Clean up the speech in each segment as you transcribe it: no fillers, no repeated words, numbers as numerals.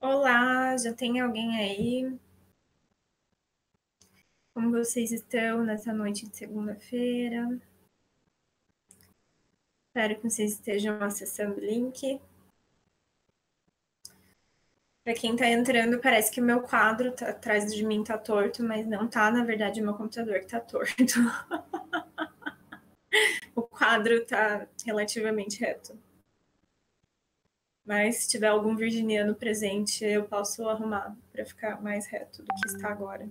Olá, já tem alguém aí? Como vocês estão nessa noite de segunda-feira? Espero que vocês estejam acessando o link. Para quem está entrando, parece que o meu quadro atrás de mim tá torto, mas não tá, na verdade, o meu computador que tá torto. O quadro tá relativamente reto. Mas se tiver algum virginiano presente, eu posso arrumar para ficar mais reto do que está agora.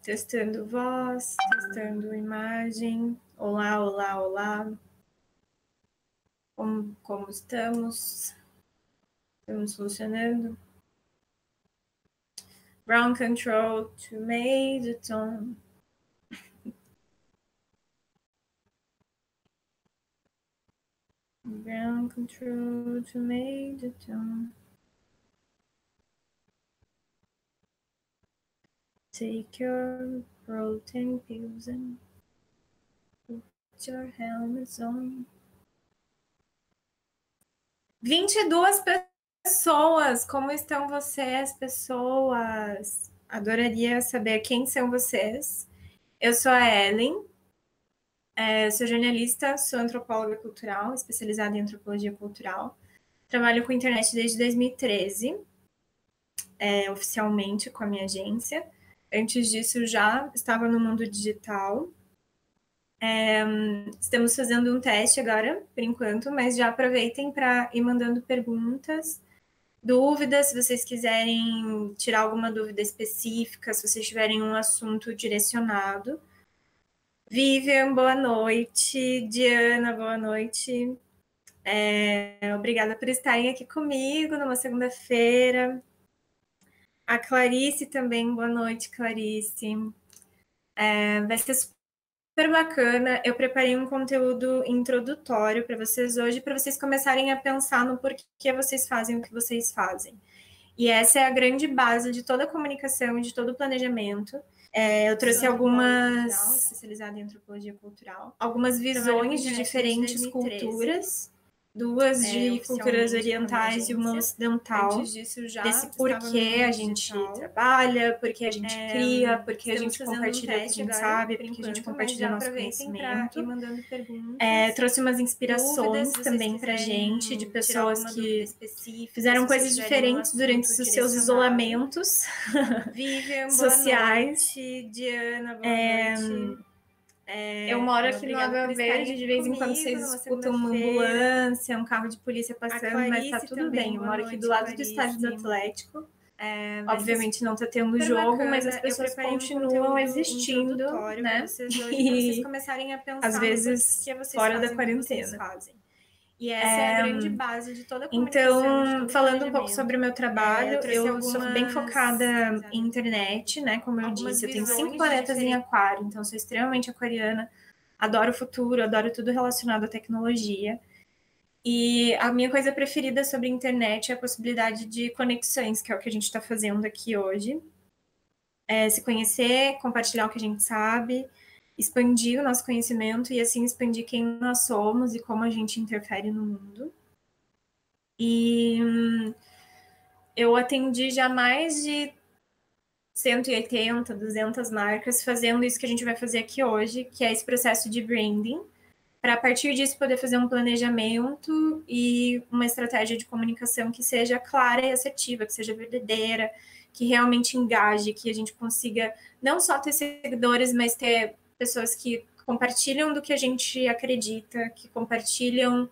Testando voz, testando imagem. Olá, olá, olá. Como estamos? Estamos funcionando? Ground control to major tone. Ground control to major tone. Take your protein pills and put your helmets on. 22 pessoas! Como estão vocês, pessoas? Adoraria saber quem são vocês. Eu sou a Ellen, sou jornalista, sou antropóloga cultural, especializada em antropologia cultural. Trabalho com internet desde 2013, oficialmente com a minha agência. Antes disso, já estava no mundo digital. Estamos fazendo um teste agora, por enquanto, mas já aproveitem para ir mandando perguntas, dúvidas, se vocês quiserem tirar alguma dúvida específica, se vocês tiverem um assunto direcionado. Vivian, boa noite. Diana, boa noite. Obrigada por estarem aqui comigo numa segunda-feira. A Clarice também, boa noite, Clarice. Vai ser super bacana. Eu preparei um conteúdo introdutório para vocês hoje, para vocês começarem a pensar no porquê vocês fazem o que vocês fazem. E essa é a grande base de toda a comunicação e de todo o planejamento. Eu trouxe algumas, especializada em antropologia cultural, algumas visões de diferentes culturas, duas de culturas orientais e uma ocidental. Antes disso, já desse porquê a gente trabalha, porquê a gente cria, porquê a gente compartilha o que a gente sabe, porquê a gente compartilha o nosso conhecimento. Trouxe umas inspirações também pra gente, de pessoas que fizeram coisas diferentes durante os seus isolamentos sociais. Diana, boa noite. Eu moro aqui no Água Verde, de vez em quando vocês escutam uma ambulância, um carro de polícia passando, mas tá tudo bem. Eu moro aqui do lado do estádio do Atlético. Obviamente não tá tendo jogo, mas as pessoas continuam existindo, né? E às vezes fora da quarentena. E essa é a grande base de toda a comunicação. Então, falando um pouco sobre o meu trabalho, eu sou bem focada em internet, né? Como eu disse, eu tenho 5 planetas em aquário, então sou extremamente aquariana, adoro o futuro, adoro tudo relacionado à tecnologia. E a minha coisa preferida sobre a internet é a possibilidade de conexões, que é o que a gente está fazendo aqui hoje. Se conhecer, compartilhar o que a gente sabe, expandir o nosso conhecimento e assim expandir quem nós somos e como a gente interfere no mundo. E eu atendi já mais de 180, 200 marcas fazendo isso que a gente vai fazer aqui hoje, que é esse processo de branding, para a partir disso poder fazer um planejamento e uma estratégia de comunicação que seja clara e assertiva, que seja verdadeira, que realmente engaje, que a gente consiga não só ter seguidores, mas ter pessoas que compartilham do que a gente acredita, que compartilham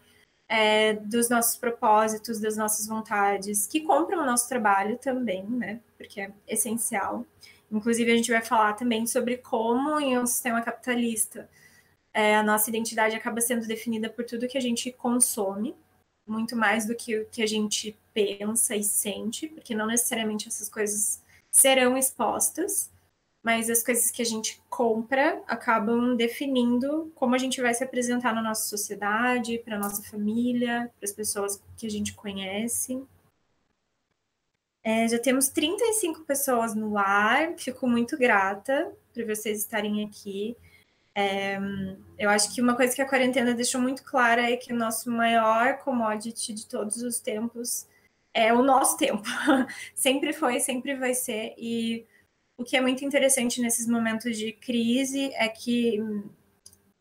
dos nossos propósitos, das nossas vontades, que compram o nosso trabalho também, né? Porque é essencial. Inclusive, a gente vai falar também sobre como, em um sistema capitalista, a nossa identidade acaba sendo definida por tudo que a gente consome, muito mais do que o que a gente pensa e sente, porque não necessariamente essas coisas serão expostas, mas as coisas que a gente compra acabam definindo como a gente vai se apresentar na nossa sociedade, para a nossa família, para as pessoas que a gente conhece. Já temos 35 pessoas no ar, fico muito grata por vocês estarem aqui. Eu acho que uma coisa que a quarentena deixou muito clara é que o nosso maior commodity de todos os tempos é o nosso tempo. Sempre foi, sempre vai ser. E o que é muito interessante nesses momentos de crise é que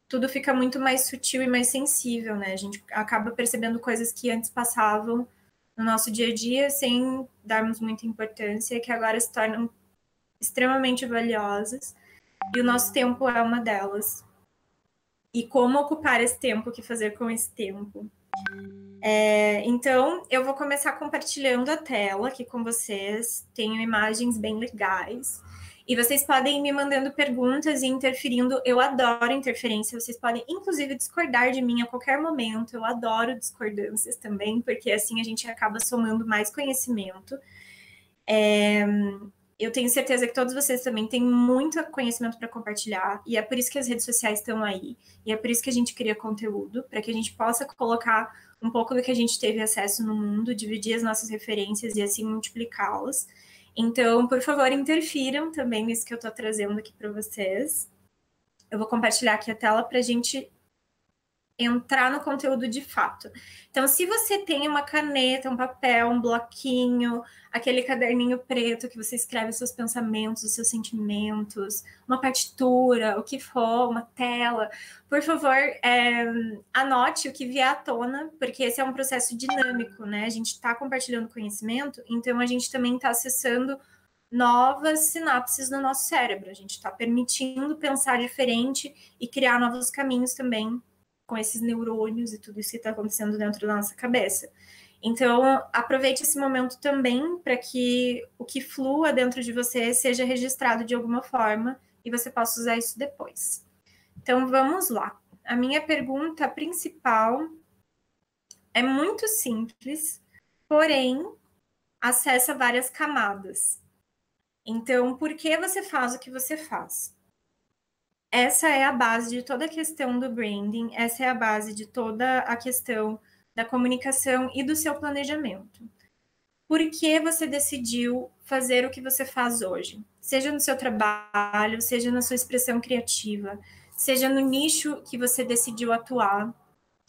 tudo fica muito mais sutil e mais sensível, né? A gente acaba percebendo coisas que antes passavam no nosso dia a dia sem darmos muita importância, que agora se tornam extremamente valiosas. E o nosso tempo é uma delas. E como ocupar esse tempo, o que fazer com esse tempo. Então, eu vou começar compartilhando a tela aqui com vocês. Tenho imagens bem legais. E vocês podem ir me mandando perguntas e interferindo. Eu adoro interferência. Vocês podem, inclusive, discordar de mim a qualquer momento. Eu adoro discordâncias também, porque assim a gente acaba somando mais conhecimento. Eu tenho certeza que todos vocês também têm muito conhecimento para compartilhar, e é por isso que as redes sociais estão aí, e é por isso que a gente cria conteúdo, para que a gente possa colocar um pouco do que a gente teve acesso no mundo, dividir as nossas referências e assim multiplicá-las. Então, por favor, interfiram também nisso que eu estou trazendo aqui para vocês. Eu vou compartilhar aqui a tela para a gente entrar no conteúdo de fato. Então, se você tem uma caneta, um papel, um bloquinho, aquele caderninho preto que você escreve os seus pensamentos, os seus sentimentos, uma partitura, o que for, uma tela, por favor, anote o que vier à tona, porque esse é um processo dinâmico, né? A gente está compartilhando conhecimento, então a gente também está acessando novas sinapses no nosso cérebro. A gente está permitindo pensar diferente e criar novos caminhos também com esses neurônios e tudo isso que está acontecendo dentro da nossa cabeça. Então, aproveite esse momento também para que o que flua dentro de você seja registrado de alguma forma e você possa usar isso depois. Então, vamos lá. A minha pergunta principal é muito simples, porém, acessa várias camadas. Então, por que você faz o que você faz? Essa é a base de toda a questão do branding, essa é a base de toda a questão da comunicação e do seu planejamento. Por que você decidiu fazer o que você faz hoje? Seja no seu trabalho, seja na sua expressão criativa, seja no nicho que você decidiu atuar.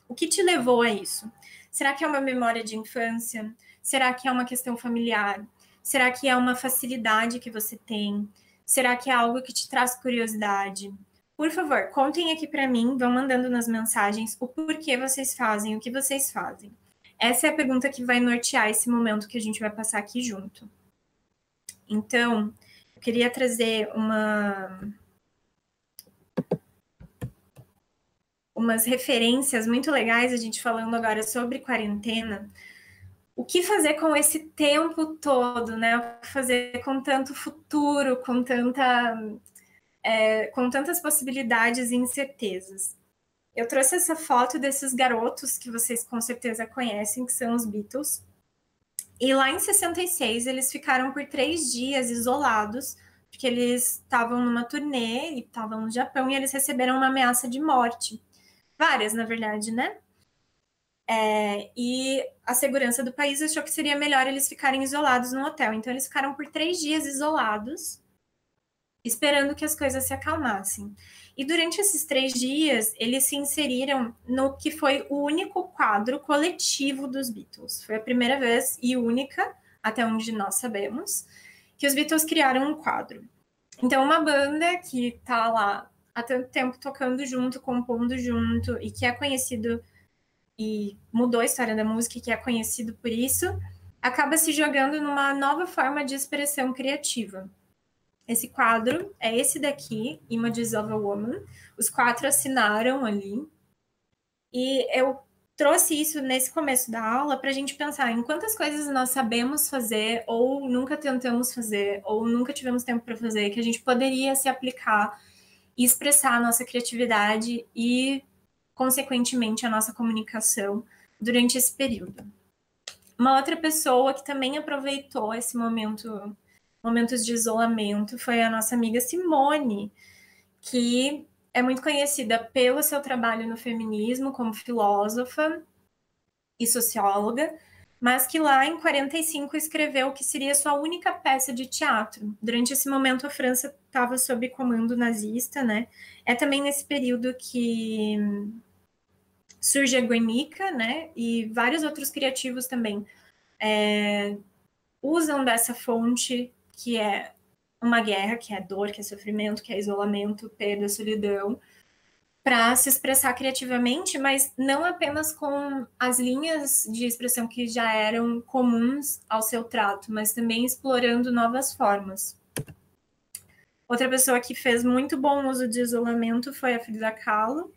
O que te levou a isso? Será que é uma memória de infância? Será que é uma questão familiar? Será que é uma facilidade que você tem? Será que é algo que te traz curiosidade? Por favor, contem aqui para mim, vão mandando nas mensagens o porquê vocês fazem, o que vocês fazem. Essa é a pergunta que vai nortear esse momento que a gente vai passar aqui junto. Então, eu queria trazer umas referências muito legais, a gente falando agora sobre quarentena. O que fazer com esse tempo todo, né? O que fazer com tanto futuro, com tantas possibilidades e incertezas. Eu trouxe essa foto desses garotos que vocês com certeza conhecem, que são os Beatles. E lá em 66, eles ficaram por 3 dias isolados, porque eles estavam numa turnê e estavam no Japão e eles receberam uma ameaça de morte. Várias, na verdade, né? E a segurança do país achou que seria melhor eles ficarem isolados no hotel. Então, eles ficaram por 3 dias isolados, esperando que as coisas se acalmassem. E durante esses 3 dias, eles se inseriram no que foi o único quadro coletivo dos Beatles. Foi a primeira vez e única, até onde nós sabemos, que os Beatles criaram um quadro. Então, uma banda que está lá há tanto tempo tocando junto, compondo junto, e que é conhecido e mudou a história da música, que é conhecido por isso, acaba se jogando numa nova forma de expressão criativa. Esse quadro é esse daqui, Images of a Woman. Os 4 assinaram ali. E eu trouxe isso nesse começo da aula para a gente pensar em quantas coisas nós sabemos fazer, ou nunca tentamos fazer, ou nunca tivemos tempo para fazer, que a gente poderia se aplicar e expressar a nossa criatividade e, consequentemente, a nossa comunicação durante esse período. Uma outra pessoa que também aproveitou esse momentos de isolamento foi a nossa amiga Simone, que é muito conhecida pelo seu trabalho no feminismo como filósofa e socióloga, mas que lá em 45 escreveu o que seria sua única peça de teatro. Durante esse momento, a França estava sob comando nazista, né? É também nesse período que surge a Guernica, né? E vários outros criativos também usam dessa fonte, que é uma guerra, que é dor, que é sofrimento, que é isolamento, perda, solidão, para se expressar criativamente, mas não apenas com as linhas de expressão que já eram comuns ao seu trato, mas também explorando novas formas. Outra pessoa que fez muito bom uso de isolamento foi a Frida Kahlo,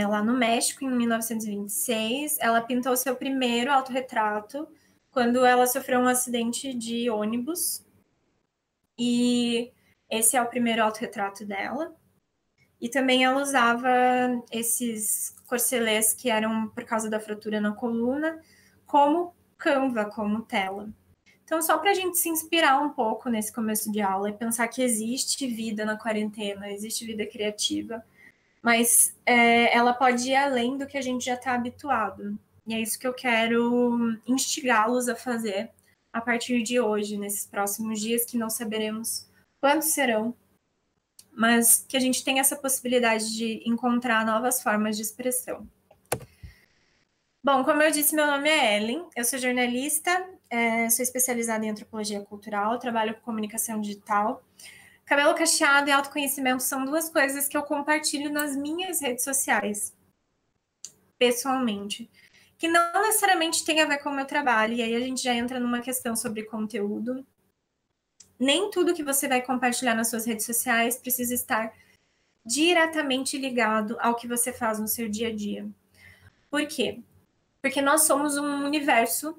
lá no México, em 1926. Ela pintou seu primeiro autorretrato quando ela sofreu um acidente de ônibus, e esse é o primeiro autorretrato dela. E também ela usava esses corcelês que eram por causa da fratura na coluna, como Canva, como tela. Então, só para a gente se inspirar um pouco nesse começo de aula e pensar que existe vida na quarentena, existe vida criativa, mas ela pode ir além do que a gente já está habituado. E é isso que eu quero instigá-los a fazer a partir de hoje, nesses próximos dias, que não saberemos quantos serão, mas que a gente tem essa possibilidade de encontrar novas formas de expressão. Bom, como eu disse, meu nome é Ellen, eu sou jornalista, sou especializada em antropologia cultural, trabalho com comunicação digital. Cabelo cacheado e autoconhecimento são duas coisas que eu compartilho nas minhas redes sociais, pessoalmente, que não necessariamente tem a ver com o meu trabalho, e aí a gente já entra numa questão sobre conteúdo. Nem tudo que você vai compartilhar nas suas redes sociais precisa estar diretamente ligado ao que você faz no seu dia a dia. Por quê? Porque nós somos um universo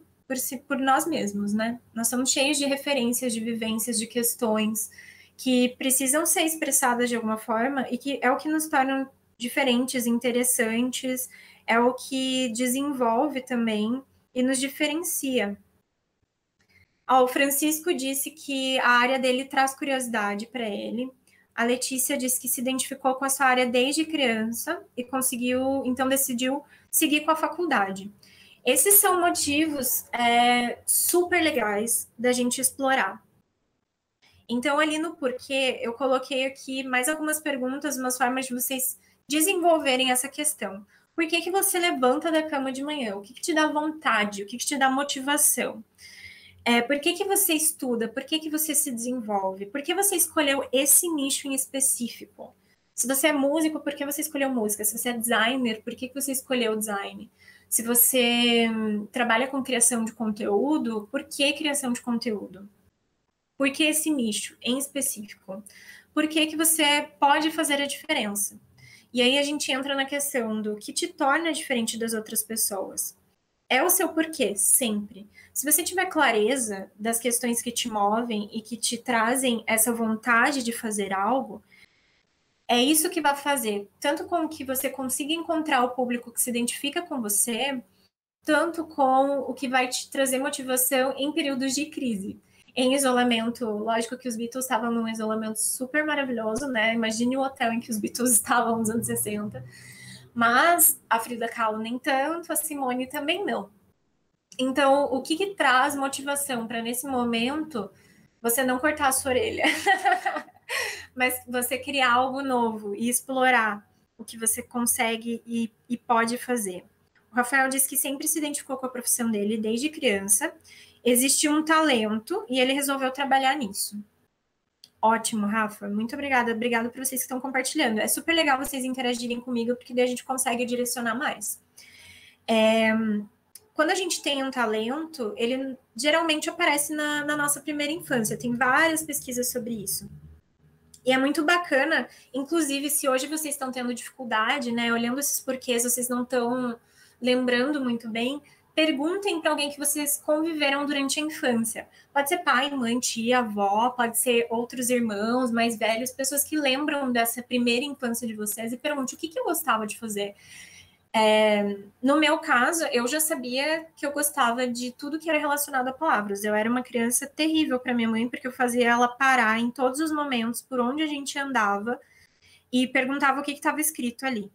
por nós mesmos, né? Nós somos cheios de referências, de vivências, de questões que precisam ser expressadas de alguma forma e que é o que nos torna diferentes, interessantes, é o que desenvolve também e nos diferencia. O Francisco disse que a área dele traz curiosidade para ele. A Letícia disse que se identificou com a sua área desde criança e então decidiu seguir com a faculdade. Esses são motivos super legais da gente explorar. Então, ali no porquê, eu coloquei aqui mais algumas perguntas, umas formas de vocês desenvolverem essa questão. Por que você levanta da cama de manhã? O que te dá vontade? O que te dá motivação? Por que você estuda? Por que você se desenvolve? Por que você escolheu esse nicho em específico? Se você é músico, por que você escolheu música? Se você é designer, por que você escolheu design? Se você trabalha com criação de conteúdo, por que criação de conteúdo? Por que esse nicho em específico? Por que você pode fazer a diferença? E aí a gente entra na questão do que te torna diferente das outras pessoas. É o seu porquê, sempre. Se você tiver clareza das questões que te movem e que te trazem essa vontade de fazer algo, é isso que vai fazer, tanto com que você consiga encontrar o público que se identifica com você, tanto com o que vai te trazer motivação em períodos de crise. Em isolamento, lógico que os Beatles estavam num isolamento super maravilhoso, né? Imagine o hotel em que os Beatles estavam nos anos 60. Mas a Frida Kahlo nem tanto, a Simone também não. Então, o que traz motivação para, nesse momento, você não cortar a sua orelha, mas você criar algo novo e explorar o que você consegue e pode fazer. O Rafael disse que sempre se identificou com a profissão dele desde criança, existe um talento e ele resolveu trabalhar nisso. Ótimo, Rafa, muito obrigada. Obrigada por vocês que estão compartilhando. É super legal vocês interagirem comigo, porque daí a gente consegue direcionar mais. Quando a gente tem um talento, ele geralmente aparece na nossa primeira infância. Tem várias pesquisas sobre isso. E é muito bacana, inclusive, se hoje vocês estão tendo dificuldade, né, olhando esses porquês, vocês não estão lembrando muito bem, perguntem para alguém que vocês conviveram durante a infância. Pode ser pai, mãe, tia, avó, pode ser outros irmãos mais velhos, pessoas que lembram dessa primeira infância de vocês e pergunte o que eu gostava de fazer. No meu caso, eu já sabia que eu gostava de tudo que era relacionado a palavras. Eu era uma criança terrível para minha mãe, porque eu fazia ela parar em todos os momentos por onde a gente andava e perguntava o que estava escrito ali.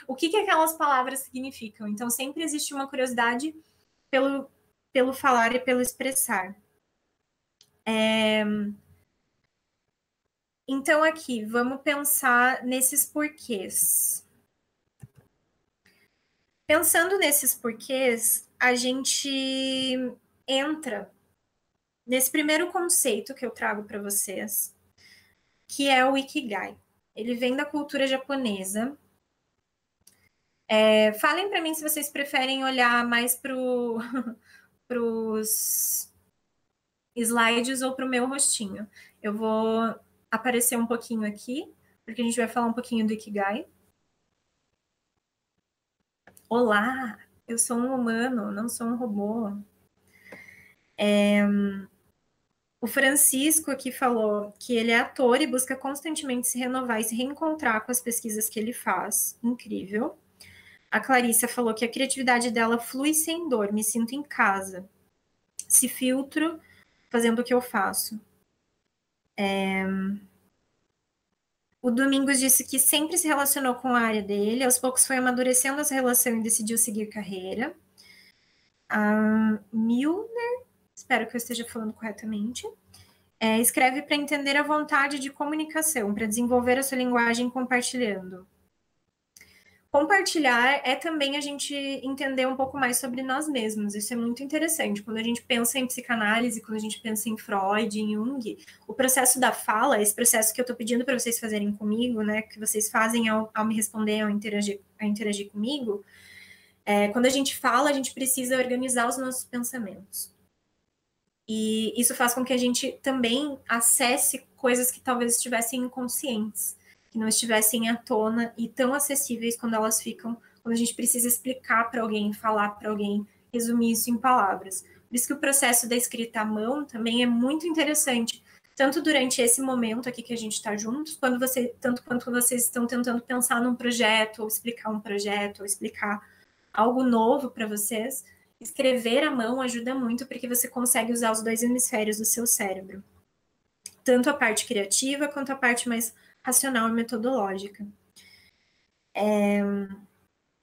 O que aquelas palavras significam. Então, sempre existe uma curiosidade pelo falar e pelo expressar. Então, aqui, vamos pensar nesses porquês. Pensando nesses porquês, a gente entra nesse primeiro conceito que eu trago para vocês, que é o Ikigai. Ele vem da cultura japonesa. Falem para mim se vocês preferem olhar mais para os slides ou para o meu rostinho. Eu vou aparecer um pouquinho aqui, porque a gente vai falar um pouquinho do Ikigai. Olá, eu sou um humano, não sou um robô. O Francisco aqui falou que ele é ator e busca constantemente se renovar e se reencontrar com as pesquisas que ele faz. Incrível. A Clarissa falou que a criatividade dela flui sem dor, me sinto em casa. Se filtro fazendo o que eu faço. O Domingos disse que sempre se relacionou com a área dele, aos poucos foi amadurecendo essa relação e decidiu seguir carreira. A Milner, espero que eu esteja falando corretamente, escreve para entender a vontade de comunicação, para desenvolver a sua linguagem compartilhando. Compartilhar é também a gente entender um pouco mais sobre nós mesmos. Isso é muito interessante. Quando a gente pensa em psicanálise, quando a gente pensa em Freud, em Jung, o processo da fala, esse processo que eu estou pedindo para vocês fazerem comigo, né, que vocês fazem ao me responder, ao interagir comigo, quando a gente fala, a gente precisa organizar os nossos pensamentos. E isso faz com que a gente também acesse coisas que talvez estivessem inconscientes, que não estivessem à tona e tão acessíveis quando elas ficam, quando a gente precisa explicar para alguém, falar para alguém, resumir isso em palavras. Por isso que o processo da escrita à mão também é muito interessante, tanto durante esse momento aqui que a gente está juntos, tanto quanto vocês estão tentando pensar num projeto, ou explicar um projeto, ou explicar algo novo para vocês. Escrever à mão ajuda muito, porque você consegue usar os dois hemisférios do seu cérebro. Tanto a parte criativa, quanto a parte mais racional e metodológica.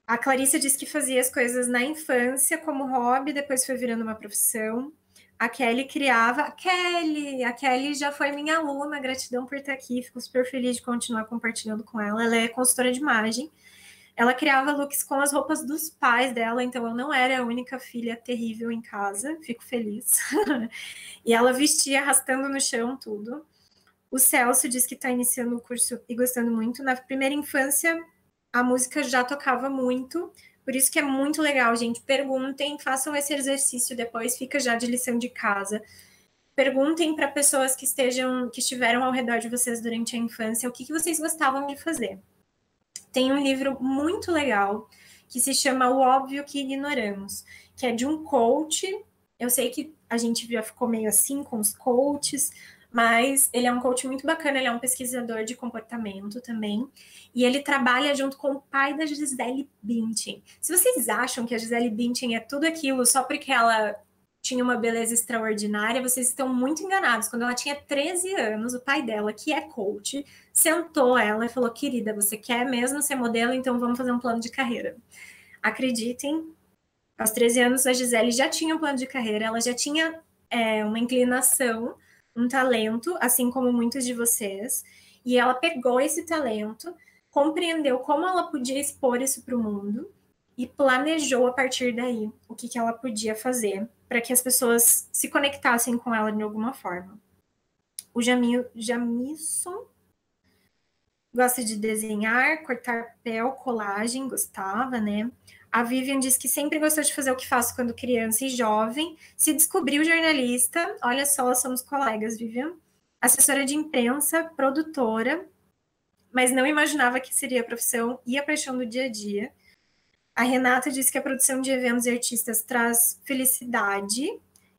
A Clarissa disse que fazia as coisas na infância como hobby, depois foi virando uma profissão. A Kelly criava... A Kelly já foi minha aluna, gratidão por estar aqui, fico super feliz de continuar compartilhando com ela. Ela é consultora de imagem. Ela criava looks com as roupas dos pais dela, então eu não era a única filha terrível em casa, fico feliz. E ela vestia arrastando no chão tudo. O Celso diz que está iniciando o curso e gostando muito. Na primeira infância, a música já tocava muito, por isso que é muito legal, gente. Perguntem, façam esse exercício depois, fica já de lição de casa. Perguntem para pessoas que estiveram ao redor de vocês durante a infância o que vocês gostavam de fazer. Tem um livro muito legal que se chama O Óbvio que Ignoramos, que é de um coach. Eu sei que a gente já ficou meio assim com os coaches, mas ele é um coach muito bacana, ele é um pesquisador de comportamento também, e ele trabalha junto com o pai da Gisele Bündchen. Se vocês acham que a Gisele Bündchen é tudo aquilo só porque ela tinha uma beleza extraordinária, vocês estão muito enganados. Quando ela tinha 13 anos, o pai dela, que é coach, sentou ela e falou: querida, você quer mesmo ser modelo? Então vamos fazer um plano de carreira. Acreditem, aos 13 anos a Gisele já tinha um plano de carreira, ela já tinha uma inclinação, um talento, assim como muitos de vocês, e ela pegou esse talento, compreendeu como ela podia expor isso para o mundo e planejou a partir daí o que ela podia fazer para que as pessoas se conectassem com ela de alguma forma. O Jamison gosta de desenhar, cortar papel, colagem, gostava, né? A Vivian diz que sempre gostou de fazer o que faço quando criança e jovem. Se descobriu jornalista, olha só, somos colegas, Vivian. Assessora de imprensa, produtora, mas não imaginava que seria a profissão e a paixão do dia a dia. A Renata disse que a produção de eventos e artistas traz felicidade.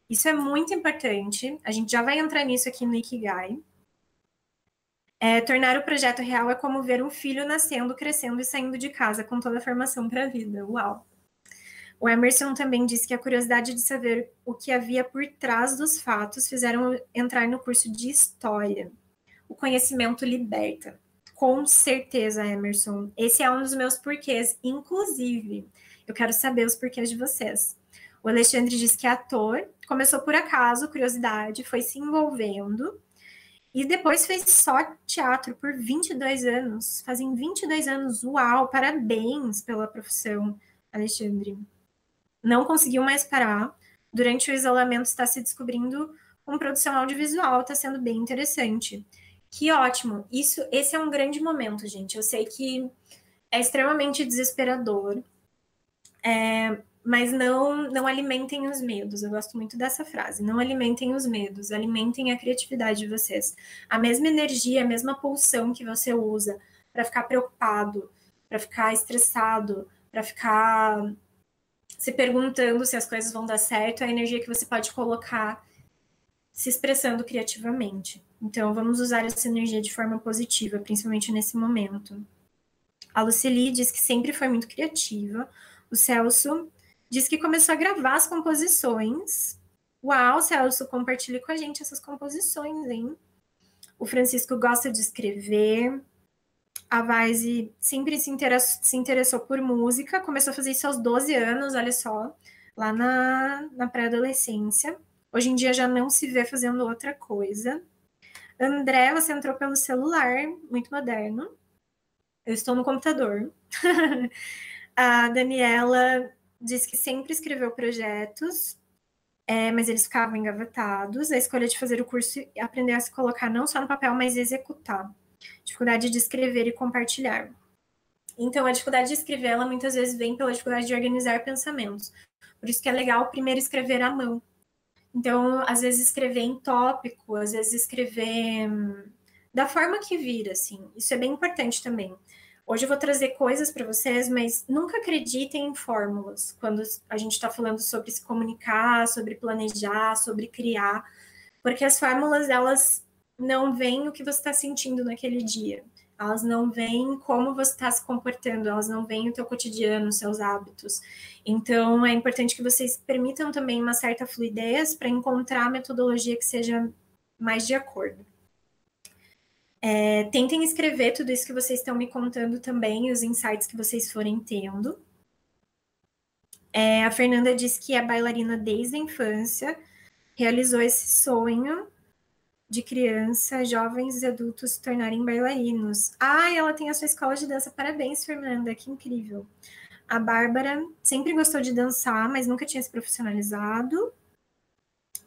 Isso é muito importante. A gente já vai entrar nisso aqui no Ikigai. Tornar o projeto real é como ver um filho nascendo, crescendo e saindo de casa com toda a formação para a vida. Uau! O Emerson também disse que a curiosidade de saber o que havia por trás dos fatos fizeram entrar no curso de História. O conhecimento liberta. Com certeza, Emerson. Esse é um dos meus porquês. Inclusive, eu quero saber os porquês de vocês. O Alexandre disse que é ator, começou por acaso, curiosidade, foi se envolvendo e depois fez só teatro por 22 anos. Fazem 22 anos. Uau, parabéns pela profissão, Alexandre. Não conseguiu mais parar. Durante o isolamento está se descobrindo com produção audiovisual, está sendo bem interessante. Que ótimo. Esse é um grande momento, gente. Eu sei que é extremamente desesperador, mas não alimentem os medos. Eu gosto muito dessa frase. Não alimentem os medos, alimentem a criatividade de vocês. A mesma energia, a mesma pulsão que você usa para ficar preocupado, para ficar estressado, para ficar se perguntando se as coisas vão dar certo, é a energia que você pode colocar se expressando criativamente. Então, vamos usar essa energia de forma positiva, principalmente nesse momento. A Lucely diz que sempre foi muito criativa. O Celso diz que começou a gravar as composições. Uau, Celso, compartilhe com a gente essas composições, hein? O Francisco gosta de escrever. A Vaise sempre se interessou por música, começou a fazer isso aos 12 anos, olha só, lá na pré-adolescência. Hoje em dia já não se vê fazendo outra coisa. André, você entrou pelo celular, muito moderno. Eu estou no computador. A Daniela diz que sempre escreveu projetos, mas eles ficavam engavetados. A escolha de fazer o curso e aprender a se colocar não só no papel, mas executar. Dificuldade de escrever e compartilhar. Então, a dificuldade de escrever, ela muitas vezes vem pela dificuldade de organizar pensamentos. Por isso que é legal primeiro escrever à mão. Então, às vezes escrever em tópico, às vezes escrever da forma que vir, assim. Isso é bem importante também. Hoje eu vou trazer coisas para vocês, mas nunca acreditem em fórmulas quando a gente está falando sobre se comunicar, sobre planejar, sobre criar, porque as fórmulas, elas não veem o que você está sentindo naquele dia. Elas não veem como você está se comportando, elas não veem o teu cotidiano, os seus hábitos. Então, é importante que vocês permitam também uma certa fluidez para encontrar a metodologia que seja mais de acordo. Tentem escrever tudo isso que vocês estão me contando também, os insights que vocês forem tendo. A Fernanda disse que é bailarina desde a infância, realizou esse sonho de criança, jovens e adultos se tornarem bailarinos. Ela tem a sua escola de dança. Parabéns, Fernanda, que incrível. A Bárbara sempre gostou de dançar, mas nunca tinha se profissionalizado.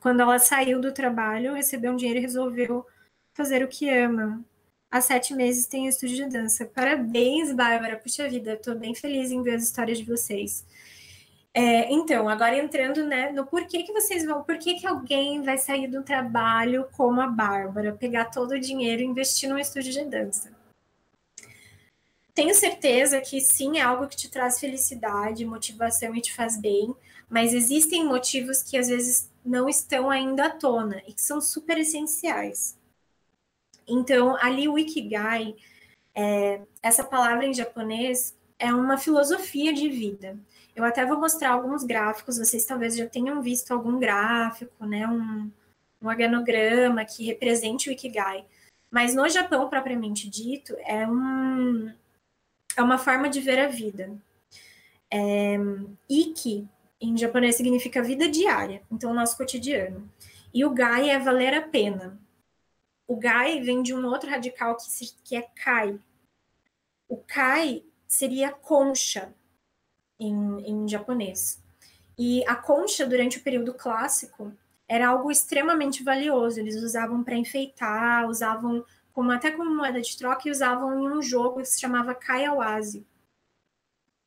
Quando ela saiu do trabalho, recebeu um dinheiro e resolveu fazer o que ama. Há 7 meses tem um estúdio de dança. Parabéns, Bárbara. Puxa vida, estou bem feliz em ver as histórias de vocês. Então, agora entrando, né, no porquê que vocês vão, por que alguém vai sair do trabalho como a Bárbara, pegar todo o dinheiro e investir num estúdio de dança? Tenho certeza que sim, é algo que te traz felicidade, motivação e te faz bem, mas existem motivos que às vezes não estão ainda à tona e que são super essenciais. Então, ali o Ikigai, essa palavra em japonês, é uma filosofia de vida. Eu até vou mostrar alguns gráficos, vocês talvez já tenham visto algum gráfico, né, um organograma que represente o Ikigai. Mas no Japão, propriamente dito, é uma forma de ver a vida. Iki, em japonês, significa vida diária, então o nosso cotidiano. E o Gai é valer a pena. O Gai vem de um outro radical que é Kai. O Kai seria concha em japonês. E a concha, durante o período clássico, era algo extremamente valioso. Eles usavam para enfeitar, usavam até como moeda de troca e usavam em um jogo que se chamava Kaiawase,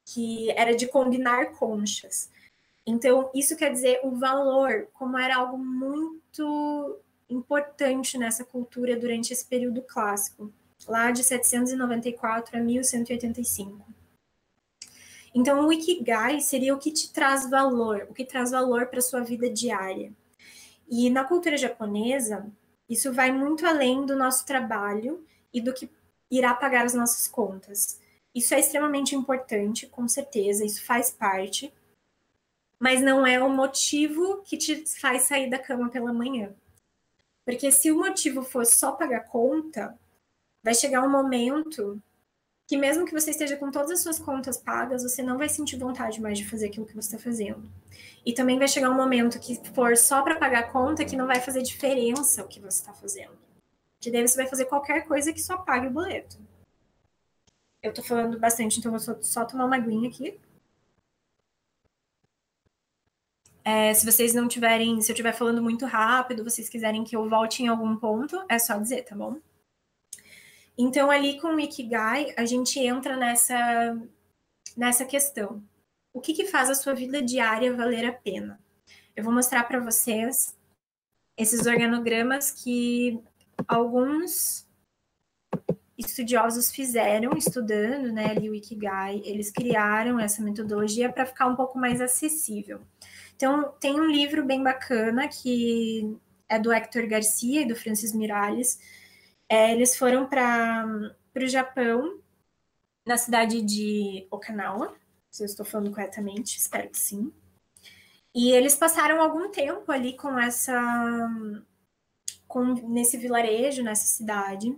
que era de combinar conchas. Então, isso quer dizer o valor, como era algo muito importante nessa cultura durante esse período clássico, lá de 794 a 1185. Então, o Ikigai seria o que te traz valor, o que traz valor para a sua vida diária. E na cultura japonesa, isso vai muito além do nosso trabalho e do que irá pagar as nossas contas. Isso é extremamente importante, com certeza, isso faz parte, mas não é o motivo que te faz sair da cama pela manhã. Porque se o motivo fosse só pagar conta, vai chegar um momento que mesmo que você esteja com todas as suas contas pagas, você não vai sentir vontade mais de fazer aquilo que você está fazendo. E também vai chegar um momento que for só para pagar a conta que não vai fazer diferença o que você está fazendo. Que daí você vai fazer qualquer coisa que só pague o boleto. Eu tô falando bastante, então eu vou só tomar uma aguinha aqui. Se vocês não tiverem, se eu estiver falando muito rápido, vocês quiserem que eu volte em algum ponto, é só dizer, tá bom? Então, ali com o Ikigai, a gente entra nessa questão. O que faz a sua vida diária valer a pena? Eu vou mostrar para vocês esses organogramas que alguns estudiosos fizeram, estudando, né, ali o Ikigai. Eles criaram essa metodologia para ficar um pouco mais acessível. Então, tem um livro bem bacana que é do Hector Garcia e do Francis Miralles. Eles foram para o Japão, na cidade de Okinawa, se eu estou falando corretamente, espero que sim. E eles passaram algum tempo ali nesse vilarejo, nessa cidade,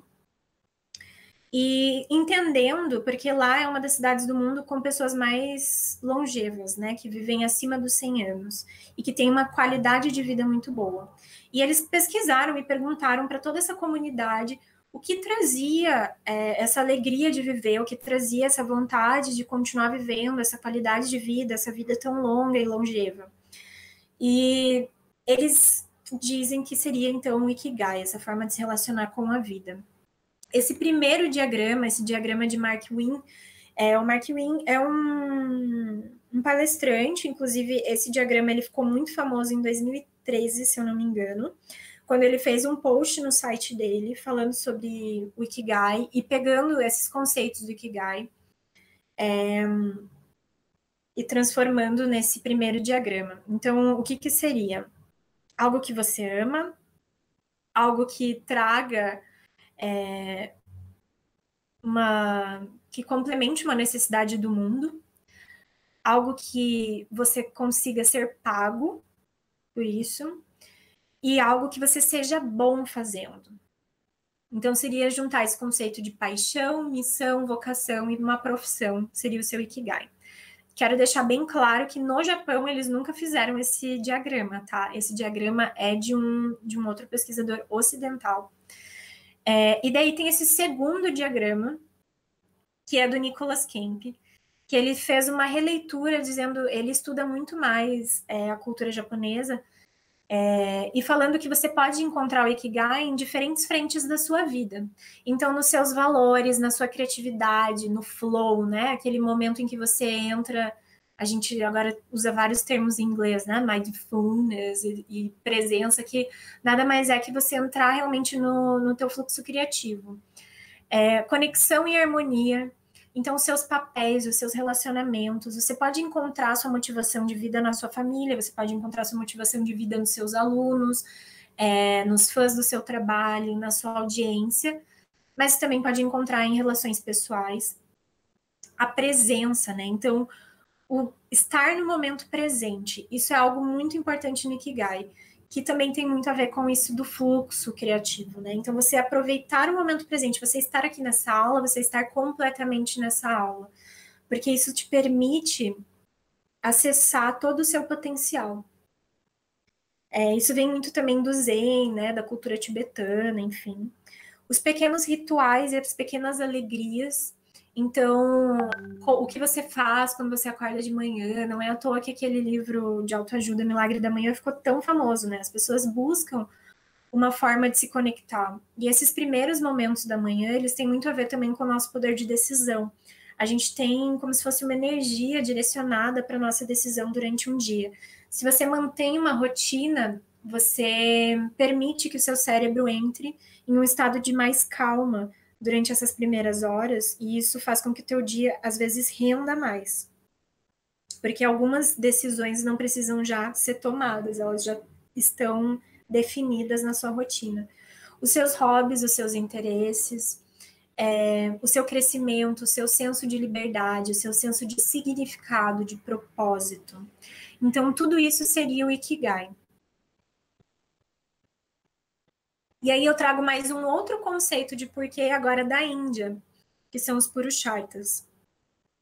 e entendendo, porque lá é uma das cidades do mundo com pessoas mais longevas, né, que vivem acima dos 100 anos e que tem uma qualidade de vida muito boa. E eles pesquisaram e perguntaram para toda essa comunidade o que trazia essa alegria de viver, o que trazia essa vontade de continuar vivendo, essa qualidade de vida, essa vida tão longa e longeva. E eles dizem que seria, então, o Ikigai, essa forma de se relacionar com a vida. Esse primeiro diagrama, esse diagrama de Mark Wynn, o Mark Wynn é um palestrante, inclusive esse diagrama ele ficou muito famoso em 2013, se eu não me engano, quando ele fez um post no site dele falando sobre o Ikigai e pegando esses conceitos do Ikigai e transformando nesse primeiro diagrama. Então, o que seria? Algo que você ama, algo que traga que complemente uma necessidade do mundo, algo que você consiga ser pago por isso, e algo que você seja bom fazendo. Então, seria juntar esse conceito de paixão, missão, vocação e uma profissão, seria o seu Ikigai. Quero deixar bem claro que no Japão eles nunca fizeram esse diagrama, tá? Esse diagrama é de um outro pesquisador ocidental. E daí tem esse segundo diagrama, que é do Nicholas Kemp, que ele fez uma releitura dizendo, ele estuda muito mais a cultura japonesa, e falando que você pode encontrar o Ikigai em diferentes frentes da sua vida. Então, nos seus valores, na sua criatividade, no flow, né? Aquele momento em que você entra, a gente agora usa vários termos em inglês, né? Mindfulness e presença, que nada mais é que você entrar realmente no teu fluxo criativo. Conexão e harmonia. Então, os seus papéis, os seus relacionamentos, você pode encontrar sua motivação de vida na sua família, você pode encontrar sua motivação de vida nos seus alunos, nos fãs do seu trabalho, na sua audiência, mas você também pode encontrar em relações pessoais a presença, né? Então, o estar no momento presente, isso é algo muito importante no Ikigai, que também tem muito a ver com isso do fluxo criativo, né? Então, você aproveitar o momento presente, você estar aqui nessa aula, você estar completamente nessa aula, porque isso te permite acessar todo o seu potencial. Isso vem muito também do Zen, né? Da cultura tibetana, enfim. Os pequenos rituais e as pequenas alegrias. Então, o que você faz quando você acorda de manhã? Não é à toa que aquele livro de autoajuda, Milagre da Manhã, ficou tão famoso, né? As pessoas buscam uma forma de se conectar. E esses primeiros momentos da manhã, eles têm muito a ver também com o nosso poder de decisão. A gente tem como se fosse uma energia direcionada para a nossa decisão durante um dia. Se você mantém uma rotina, você permite que o seu cérebro entre em um estado de mais calma durante essas primeiras horas, e isso faz com que o teu dia, às vezes, renda mais. Porque algumas decisões não precisam já ser tomadas, elas já estão definidas na sua rotina. Os seus hobbies, os seus interesses, o seu crescimento, o seu senso de liberdade, o seu senso de significado, de propósito. Então, tudo isso seria o Ikigai. E aí eu trago mais um outro conceito de porquê agora da Índia, que são os Purusharthas.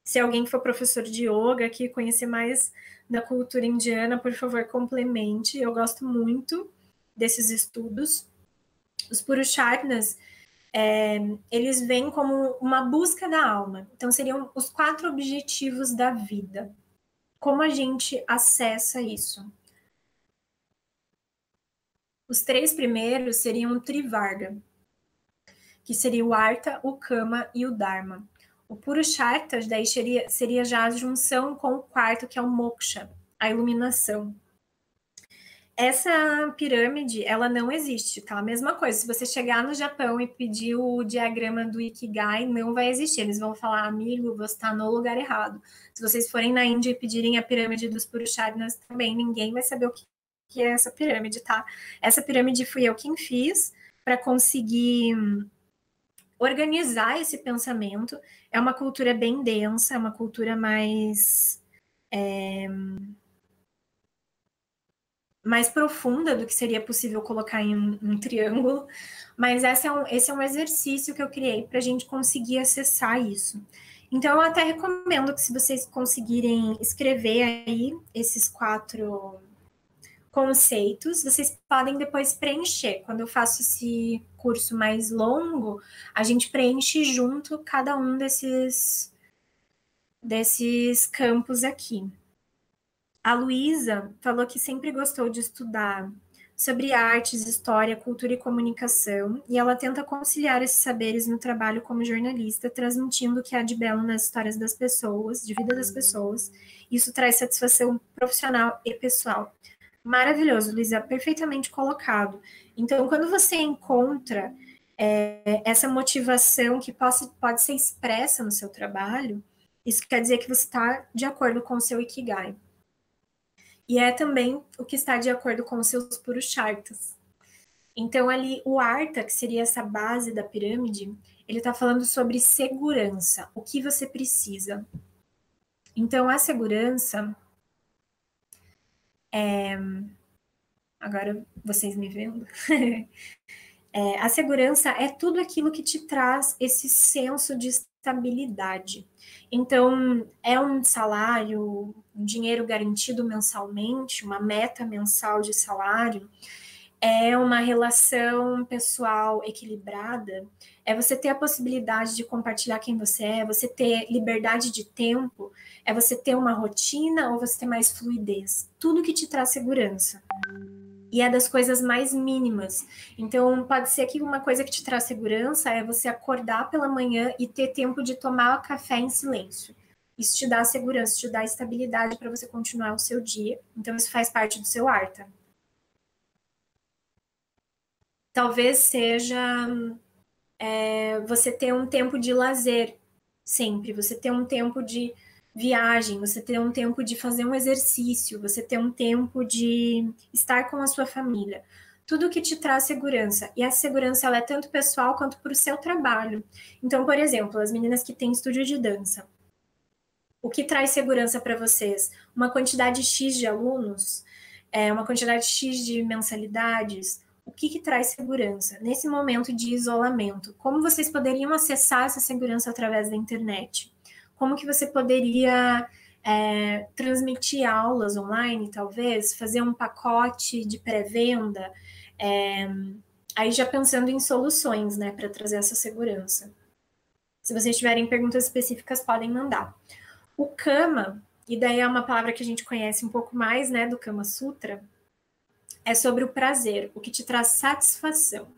Se alguém for professor de yoga aqui, conhecer mais da cultura indiana, por favor, complemente. Eu gosto muito desses estudos. Os Purusharthas, eles vêm como uma busca da alma. Então, seriam os 4 objetivos da vida. Como a gente acessa isso? Os 3 primeiros seriam o Trivarga, que seria o Artha, o Kama e o Dharma. O Purusharthas daí seria já a junção com o 4º, que é o Moksha, a iluminação. Essa pirâmide, ela não existe, tá? A mesma coisa, se você chegar no Japão e pedir o diagrama do Ikigai, não vai existir. Eles vão falar, amigo, você está no lugar errado. Se vocês forem na Índia e pedirem a pirâmide dos Purusharthas também, ninguém vai saber o que é essa pirâmide, tá? Essa pirâmide fui eu quem fiz para conseguir organizar esse pensamento. É uma cultura bem densa, é uma cultura mais profunda do que seria possível colocar em um triângulo, mas esse é um exercício que eu criei para a gente conseguir acessar isso. Então, eu até recomendo que, se vocês conseguirem escrever aí esses 4 conceitos, vocês podem depois preencher. Quando eu faço esse curso mais longo, a gente preenche junto cada um desses campos aqui. A Luísa falou que sempre gostou de estudar sobre artes, história, cultura e comunicação, e ela tenta conciliar esses saberes no trabalho como jornalista, transmitindo o que há de belo nas histórias das pessoas, de vida das pessoas. Isso traz satisfação profissional e pessoal. Maravilhoso, Luísa, perfeitamente colocado. Então, quando você encontra essa motivação que pode ser expressa no seu trabalho, isso quer dizer que você está de acordo com o seu Ikigai. E é também o que está de acordo com os seus Purusharthas. Então, ali, o Artha, que seria essa base da pirâmide, ele está falando sobre segurança, o que você precisa. Então, a segurança agora vocês me vendo, a segurança é tudo aquilo que te traz esse senso de estabilidade. Então, é um salário, um dinheiro garantido mensalmente, uma meta mensal de salário, é uma relação pessoal equilibrada, é você ter a possibilidade de compartilhar quem você é você ter liberdade de tempo, é você ter uma rotina ou você ter mais fluidez. Tudo que te traz segurança. E é das coisas mais mínimas. Então, pode ser que uma coisa que te traz segurança é você acordar pela manhã e ter tempo de tomar café em silêncio. Isso te dá segurança, te dá estabilidade para você continuar o seu dia. Então, isso faz parte do seu Artha. Talvez seja você ter um tempo de lazer sempre, você ter um tempo de viagem, você ter um tempo de fazer um exercício, você ter um tempo de estar com a sua família. Tudo que te traz segurança. E essa segurança ela é tanto pessoal quanto para o seu trabalho. Então, por exemplo, as meninas que têm estúdio de dança. O que traz segurança para vocês? Uma quantidade X de alunos? Uma quantidade X de mensalidades? O que traz segurança? Nesse momento de isolamento, como vocês poderiam acessar essa segurança através da internet? Como que você poderia transmitir aulas online, talvez? Fazer um pacote de pré-venda? Aí já pensando em soluções, né, para trazer essa segurança. Se vocês tiverem perguntas específicas, podem mandar. O Kama, e daí é uma palavra que a gente conhece um pouco mais, né, do Kama Sutra, é sobre o prazer, o que te traz satisfação.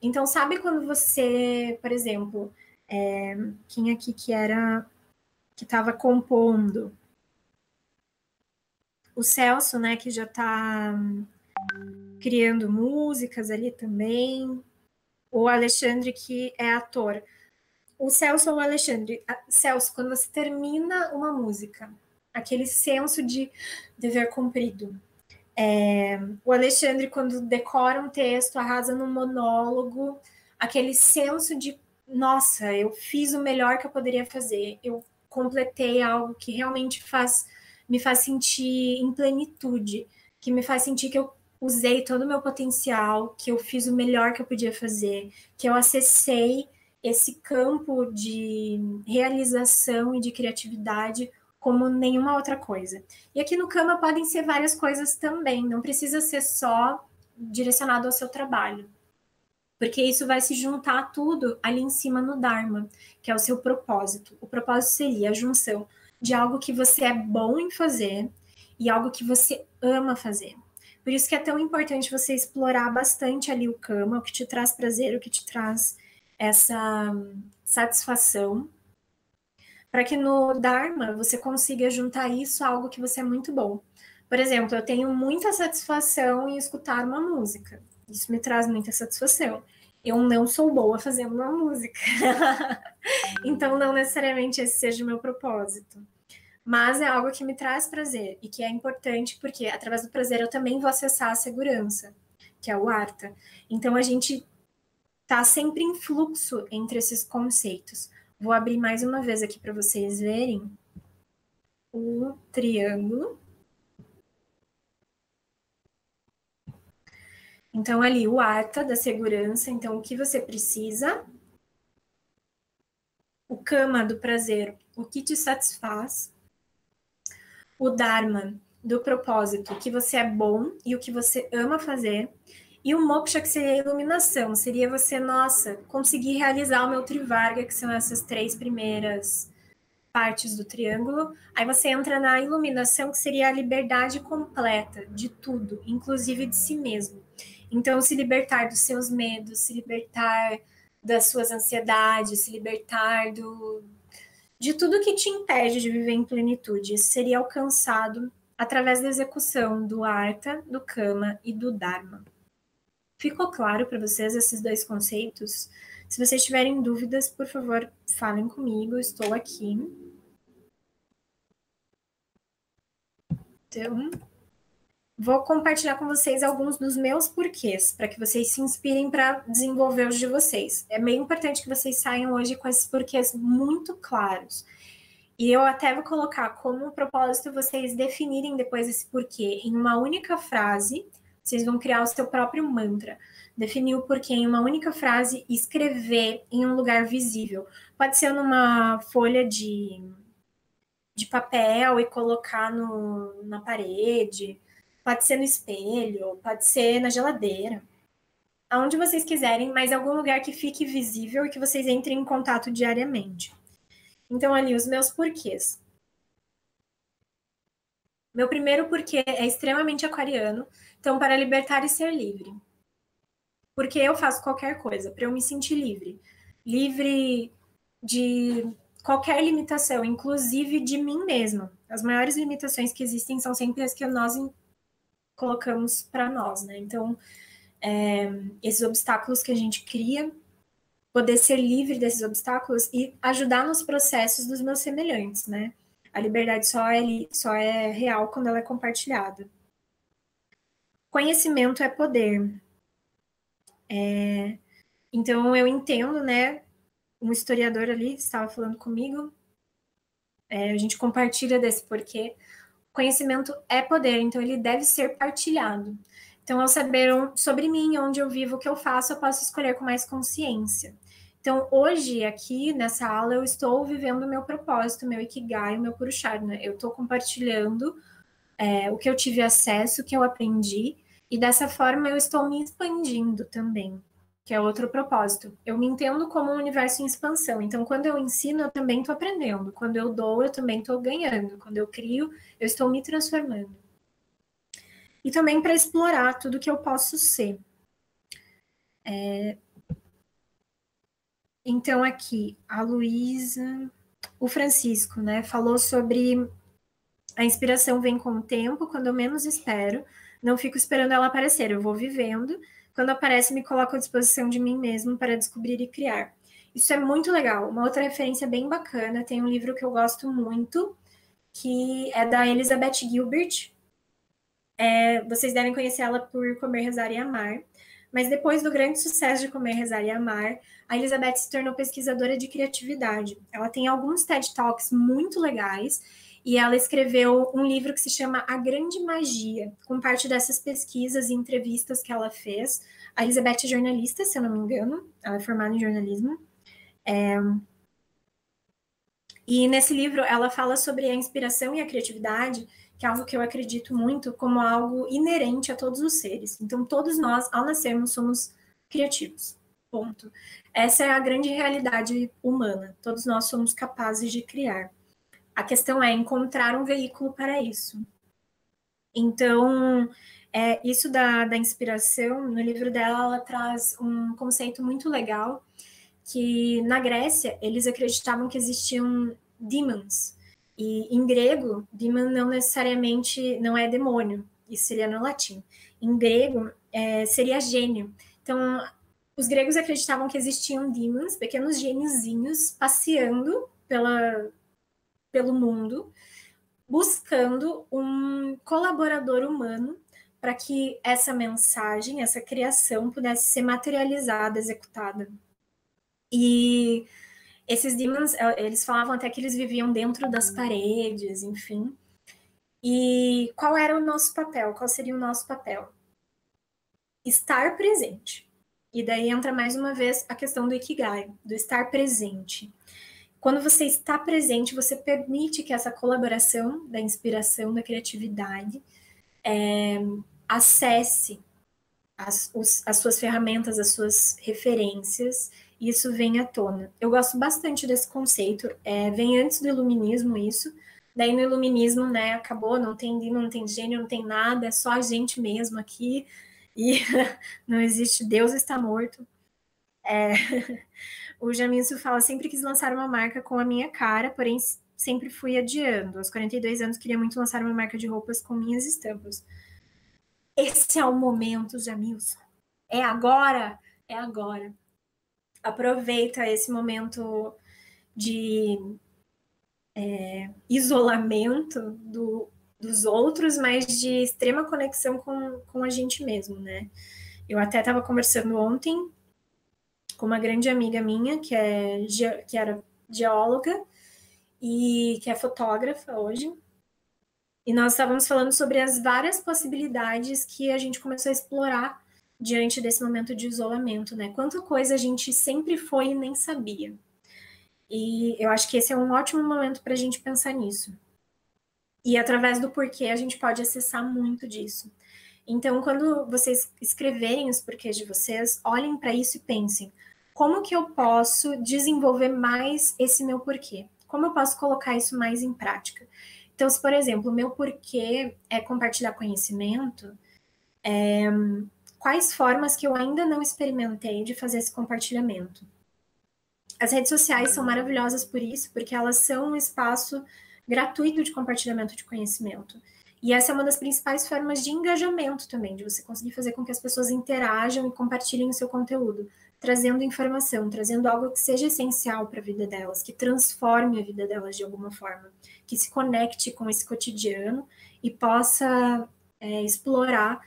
Então, sabe quando você, por exemplo, quem aqui que estava compondo? O Celso, né, que já está criando músicas ali também. O Alexandre, que é ator. O Celso ou o Alexandre? Celso, quando você termina uma música, aquele senso de dever cumprido. O Alexandre, quando decora um texto, arrasa num monólogo, aquele senso de, nossa, eu fiz o melhor que eu poderia fazer, eu completei algo que realmente me faz sentir em plenitude, que me faz sentir que eu usei todo o meu potencial, que eu fiz o melhor que eu podia fazer, que eu acessei esse campo de realização e de criatividade como nenhuma outra coisa. E aqui no Canva podem ser várias coisas também, não precisa ser só direcionado ao seu trabalho, porque isso vai se juntar tudo ali em cima no Dharma, que é o seu propósito. O propósito seria a junção de algo que você é bom em fazer e algo que você ama fazer. Por isso que é tão importante você explorar bastante ali o Kama, o que te traz prazer, o que te traz essa satisfação, para que no Dharma você consiga juntar isso a algo que você é muito bom. Por exemplo, eu tenho muita satisfação em escutar uma música. Isso me traz muita satisfação. Eu não sou boa fazendo uma música. Então, não necessariamente esse seja o meu propósito. Mas é algo que me traz prazer e que é importante porque, através do prazer, eu também vou acessar a segurança, que é o Artha. Então, a gente está sempre em fluxo entre esses conceitos. Vou abrir mais uma vez aqui para vocês verem o triângulo. Então, ali, o Artha da segurança. Então, o que você precisa? O Kama do prazer, o que te satisfaz? O Dharma do propósito, o que você é bom e o que você ama fazer. E o Moksha, que seria a iluminação, seria você, nossa, conseguir realizar o meu Trivarga, que são essas 3 primeiras partes do triângulo. Aí você entra na iluminação, que seria a liberdade completa de tudo, inclusive de si mesmo. Então, se libertar dos seus medos, se libertar das suas ansiedades, se libertar de tudo que te impede de viver em plenitude. Isso seria alcançado através da execução do Artha, do Kama e do Dharma. Ficou claro para vocês esses 2 conceitos? Se vocês tiverem dúvidas, por favor, falem comigo, estou aqui. Então, vou compartilhar com vocês alguns dos meus porquês, para que vocês se inspirem para desenvolver os de vocês. É meio importante que vocês saiam hoje com esses porquês muito claros. E eu até vou colocar como propósito vocês definirem depois esse porquê em uma única frase. Vocês vão criar o seu próprio mantra. Definir o porquê em uma única frase e escrever em um lugar visível. Pode ser numa folha de papel e colocar na parede. Pode ser no espelho, pode ser na geladeira. Aonde vocês quiserem, mas algum lugar que fique visível e que vocês entrem em contato diariamente. Então, ali, os meus porquês. Meu primeiro porquê é extremamente aquariano. Então, para libertar e ser livre. Porque eu faço qualquer coisa, para eu me sentir livre. Livre de qualquer limitação, inclusive de mim mesma. As maiores limitações que existem são sempre as que nós colocamos para nós, né? Então, esses obstáculos que a gente cria, poder ser livre desses obstáculos e ajudar nos processos dos meus semelhantes, né? A liberdade só é real quando ela é compartilhada. Conhecimento é poder. Então, eu entendo, né? Um historiador ali estava falando comigo, a gente compartilha desse porquê. Conhecimento é poder, então ele deve ser partilhado. Então, ao saber sobre mim, onde eu vivo, o que eu faço, eu posso escolher com mais consciência. Então, hoje, aqui nessa aula, eu estou vivendo o meu propósito, o meu Ikigai, o meu Purusharna. Eu estou compartilhando o que eu tive acesso, o que eu aprendi, e dessa forma eu estou me expandindo também, que é outro propósito. Eu me entendo como um universo em expansão. Então, quando eu ensino, eu também estou aprendendo. Quando eu dou, eu também estou ganhando. Quando eu crio, eu estou me transformando. E também para explorar tudo que eu posso ser. Então, aqui, a Luísa, o Francisco, né, falou sobre a inspiração vem com o tempo, quando eu menos espero. Não fico esperando ela aparecer, eu vou vivendo. Quando aparece, me coloco à disposição de mim mesmo para descobrir e criar. Isso é muito legal. Uma outra referência bem bacana, tem um livro que eu gosto muito, que é da Elizabeth Gilbert. Vocês devem conhecer ela por Comer, Rezar e Amar. Mas depois do grande sucesso de Comer, Rezar e Amar, a Elizabeth se tornou pesquisadora de criatividade. Ela tem alguns TED Talks muito legais e ela escreveu um livro que se chama A Grande Magia, com parte dessas pesquisas e entrevistas que ela fez. A Elizabeth é jornalista, se eu não me engano, ela é formada em jornalismo. E nesse livro ela fala sobre a inspiração e a criatividade, que é algo que eu acredito muito como algo inerente a todos os seres. Então, todos nós, ao nascermos, somos criativos. Ponto. Essa é a grande realidade humana. Todos nós somos capazes de criar. A questão é encontrar um veículo para isso. Então, isso da inspiração, no livro dela, ela traz um conceito muito legal, que na Grécia, eles acreditavam que existiam demons. E em grego, demon não necessariamente não é demônio, isso seria no latim. Em grego, seria gênio. Então, os gregos acreditavam que existiam demons, pequenos gêniozinhos, passeando pelo mundo, buscando um colaborador humano para que essa mensagem, essa criação pudesse ser materializada, executada. E esses demons, eles falavam até que eles viviam dentro das paredes, enfim. E qual era o nosso papel? Qual seria o nosso papel? Estar presente. E daí entra mais uma vez a questão do Ikigai, do estar presente. Quando você está presente, você permite que essa colaboração da inspiração, da criatividade, acesse as suas ferramentas, as suas referências, e isso vem à tona. Eu gosto bastante desse conceito, vem antes do iluminismo isso, daí no iluminismo, né, acabou, não tem demon, não tem gênio, não tem nada, é só a gente mesmo aqui, e não existe, Deus está morto. O Jamilson fala, sempre quis lançar uma marca com a minha cara, porém sempre fui adiando. Aos 42 anos, queria muito lançar uma marca de roupas com minhas estampas. Esse é o momento, Jamilson. É agora, é agora. Aproveita esse momento de isolamento dos outros, mas de extrema conexão com a gente mesmo, né? Eu até estava conversando ontem com uma grande amiga minha, que era geóloga e que é fotógrafa hoje, e nós estávamos falando sobre as várias possibilidades que a gente começou a explorar diante desse momento de isolamento, né? Quanta coisa a gente sempre foi e nem sabia. E eu acho que esse é um ótimo momento para a gente pensar nisso. E através do porquê a gente pode acessar muito disso. Então, quando vocês escreverem os porquês de vocês, olhem para isso e pensem, como que eu posso desenvolver mais esse meu porquê? Como eu posso colocar isso mais em prática? Então, se, por exemplo, o meu porquê é compartilhar conhecimento, quais formas que eu ainda não experimentei de fazer esse compartilhamento? As redes sociais são maravilhosas por isso, porque elas são um espaço gratuito de compartilhamento de conhecimento. E essa é uma das principais formas de engajamento também, de você conseguir fazer com que as pessoas interajam e compartilhem o seu conteúdo, trazendo informação, trazendo algo que seja essencial para a vida delas, que transforme a vida delas de alguma forma, que se conecte com esse cotidiano e possa explorar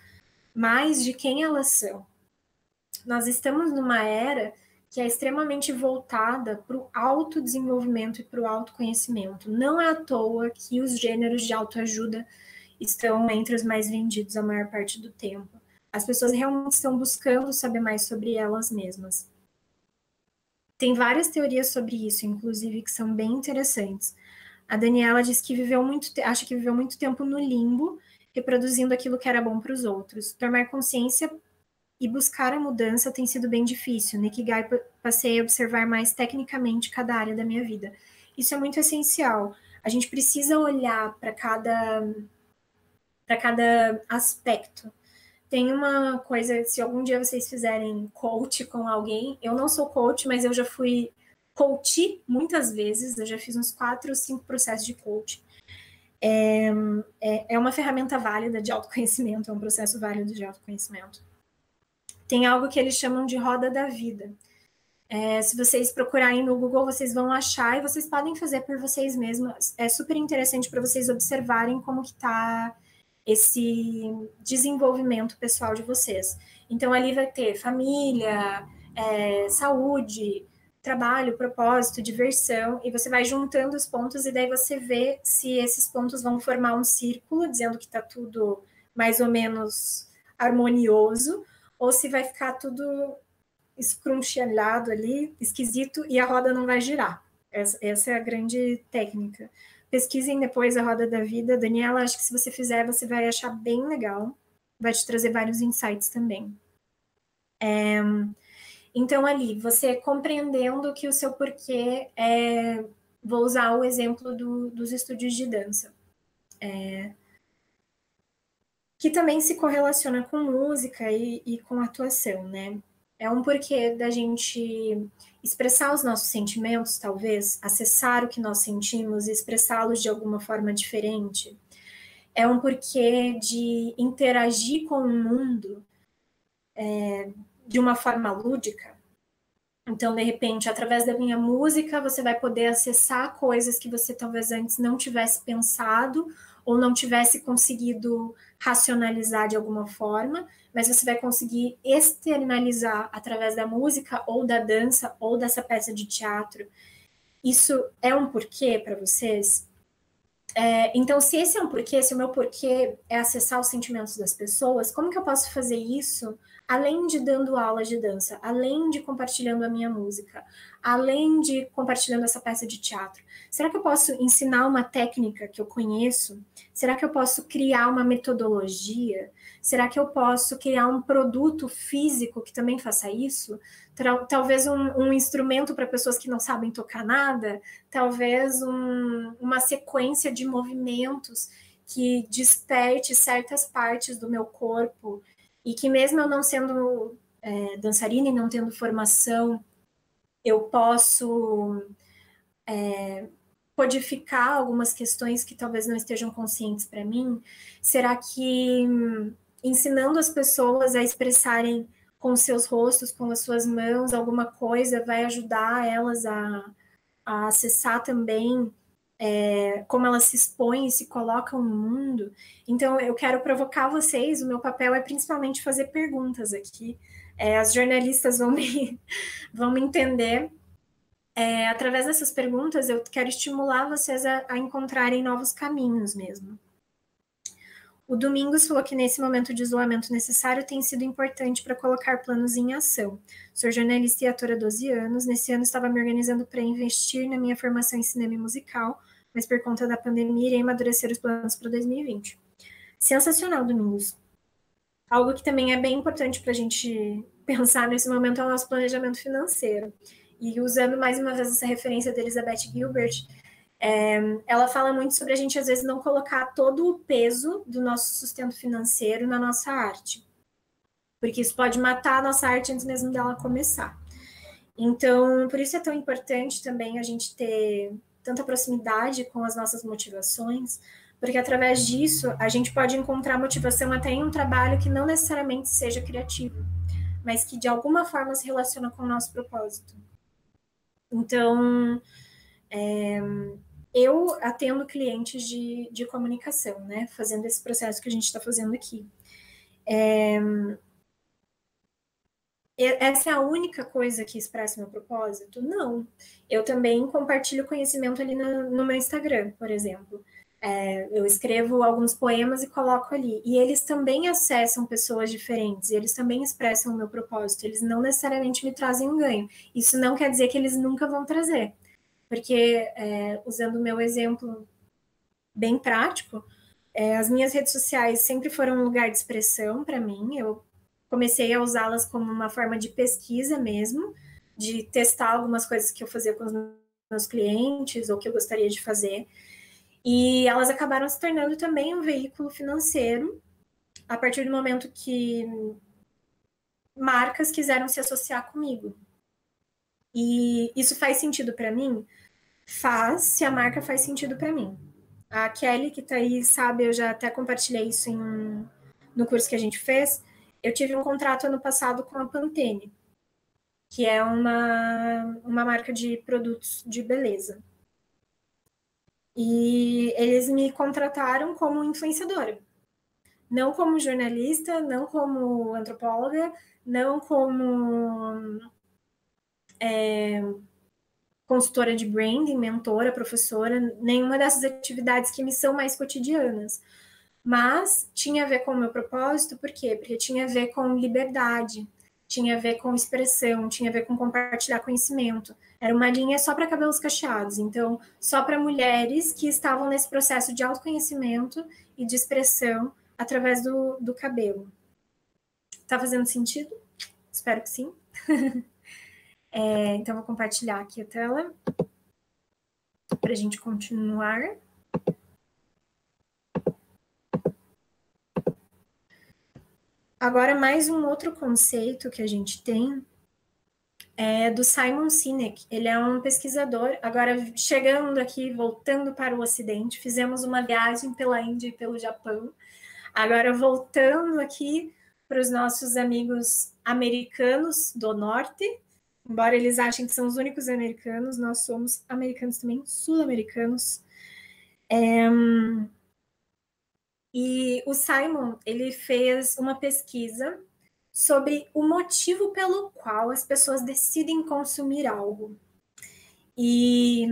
mais de quem elas são. Nós estamos numa era que é extremamente voltada para o autodesenvolvimento e para o autoconhecimento. Não é à toa que os gêneros de autoajuda estão entre os mais vendidos a maior parte do tempo. As pessoas realmente estão buscando saber mais sobre elas mesmas. Tem várias teorias sobre isso, inclusive, que são bem interessantes. A Daniela diz que acha que viveu muito tempo no limbo, reproduzindo aquilo que era bom para os outros. Tomar consciência e buscar a mudança tem sido bem difícil. No Ikigai, passei a observar mais tecnicamente cada área da minha vida. Isso é muito essencial. A gente precisa olhar para cada aspecto. Tem uma coisa, se algum dia vocês fizerem coach com alguém, eu não sou coach, mas eu já fui coach muitas vezes, eu já fiz uns 4 ou 5 processos de coach. É uma ferramenta válida de autoconhecimento, é um processo válido de autoconhecimento. Tem algo que eles chamam de roda da vida. Se vocês procurarem no Google, vocês vão achar e vocês podem fazer por vocês mesmos. É super interessante para vocês observarem como que está esse desenvolvimento pessoal de vocês. Então, ali vai ter família, saúde, trabalho, propósito, diversão, e você vai juntando os pontos, e daí você vê se esses pontos vão formar um círculo, dizendo que está tudo mais ou menos harmonioso, ou se vai ficar tudo escrunchelhado ali, esquisito, e a roda não vai girar. Essa é a grande técnica. Pesquisem depois a roda da vida. Daniela, acho que se você fizer, você vai achar bem legal. Vai te trazer vários insights também. Então, ali, você compreendendo que o seu porquê é... Vou usar o exemplo dos estúdios de dança. Que também se correlaciona com música e com atuação, né? É um porquê da gente expressar os nossos sentimentos, talvez, acessar o que nós sentimos e expressá-los de alguma forma diferente. É um porquê de interagir com o mundo de uma forma lúdica. Então, de repente, através da minha música, você vai poder acessar coisas que você talvez antes não tivesse pensado ou não tivesse conseguido racionalizar de alguma forma, mas você vai conseguir externalizar através da música ou da dança ou dessa peça de teatro. Isso é um porquê para vocês? Então, se esse é um porquê, se o meu porquê é acessar os sentimentos das pessoas, como que eu posso fazer isso além de dando aulas de dança, além de compartilhando a minha música, além de compartilhando essa peça de teatro? Será que eu posso ensinar uma técnica que eu conheço? Será que eu posso criar uma metodologia? Será que eu posso criar um produto físico que também faça isso? Talvez um instrumento para pessoas que não sabem tocar nada? Talvez uma sequência de movimentos que desperte certas partes do meu corpo e que mesmo eu não sendo dançarina e não tendo formação, eu posso codificar algumas questões que talvez não estejam conscientes para mim. Será que ensinando as pessoas a expressarem com seus rostos, com as suas mãos, alguma coisa vai ajudar elas a acessar também como elas se expõem e se colocam no mundo? Então, eu quero provocar vocês, o meu papel é principalmente fazer perguntas aqui. As jornalistas vão me entender. Através dessas perguntas, eu quero estimular vocês a encontrarem novos caminhos mesmo. O Domingos falou que nesse momento de isolamento necessário tem sido importante para colocar planos em ação. Sou jornalista e atora há 12 anos. Nesse ano estava me organizando para investir na minha formação em cinema e musical, mas por conta da pandemia irei amadurecer os planos para 2020. Sensacional, Domingos. Algo que também é bem importante para a gente pensar nesse momento é o nosso planejamento financeiro. E usando mais uma vez essa referência da Elizabeth Gilbert, ela fala muito sobre a gente, às vezes, não colocar todo o peso do nosso sustento financeiro na nossa arte. Porque isso pode matar a nossa arte antes mesmo dela começar. Então, por isso é tão importante também a gente ter tanta proximidade com as nossas motivações, porque através disso a gente pode encontrar motivação até em um trabalho que não necessariamente seja criativo, mas que de alguma forma se relaciona com o nosso propósito. Então, eu atendo clientes de comunicação, né? Fazendo esse processo que a gente está fazendo aqui. Essa é a única coisa que expressa meu propósito? Não. Eu também compartilho conhecimento ali no meu Instagram, por exemplo. Eu escrevo alguns poemas e coloco ali. E eles também acessam pessoas diferentes, e eles também expressam o meu propósito. Eles não necessariamente me trazem um ganho. Isso não quer dizer que eles nunca vão trazer. Porque, usando o meu exemplo bem prático, as minhas redes sociais sempre foram um lugar de expressão para mim. Eu comecei a usá-las como uma forma de pesquisa mesmo, de testar algumas coisas que eu fazia com os meus clientes ou que eu gostaria de fazer. E elas acabaram se tornando também um veículo financeiro a partir do momento que marcas quiseram se associar comigo. E isso faz sentido para mim? Faz, se a marca faz sentido para mim. A Kelly, que está aí, sabe, eu já até compartilhei isso no curso que a gente fez. Eu tive um contrato ano passado com a Pantene, que é uma marca de produtos de beleza. E eles me contrataram como influenciadora. Não como jornalista, não como antropóloga, não como consultora de branding, mentora, professora, nenhuma dessas atividades que me são mais cotidianas. Mas tinha a ver com o meu propósito, por quê? Porque tinha a ver com liberdade, tinha a ver com expressão, tinha a ver com compartilhar conhecimento. Era uma linha só para cabelos cacheados, então só para mulheres que estavam nesse processo de autoconhecimento e de expressão através do cabelo. Tá fazendo sentido? Espero que sim. Então, vou compartilhar aqui a tela para a gente continuar. Agora, mais um outro conceito que a gente tem é do Simon Sinek. Ele é um pesquisador. Agora, chegando aqui, voltando para o Ocidente, fizemos uma viagem pela Índia e pelo Japão. Agora, voltando aqui para os nossos amigos americanos do Norte, embora eles achem que são os únicos americanos, nós somos americanos também, sul-americanos. E o Simon, ele fez uma pesquisa sobre o motivo pelo qual as pessoas decidem consumir algo. E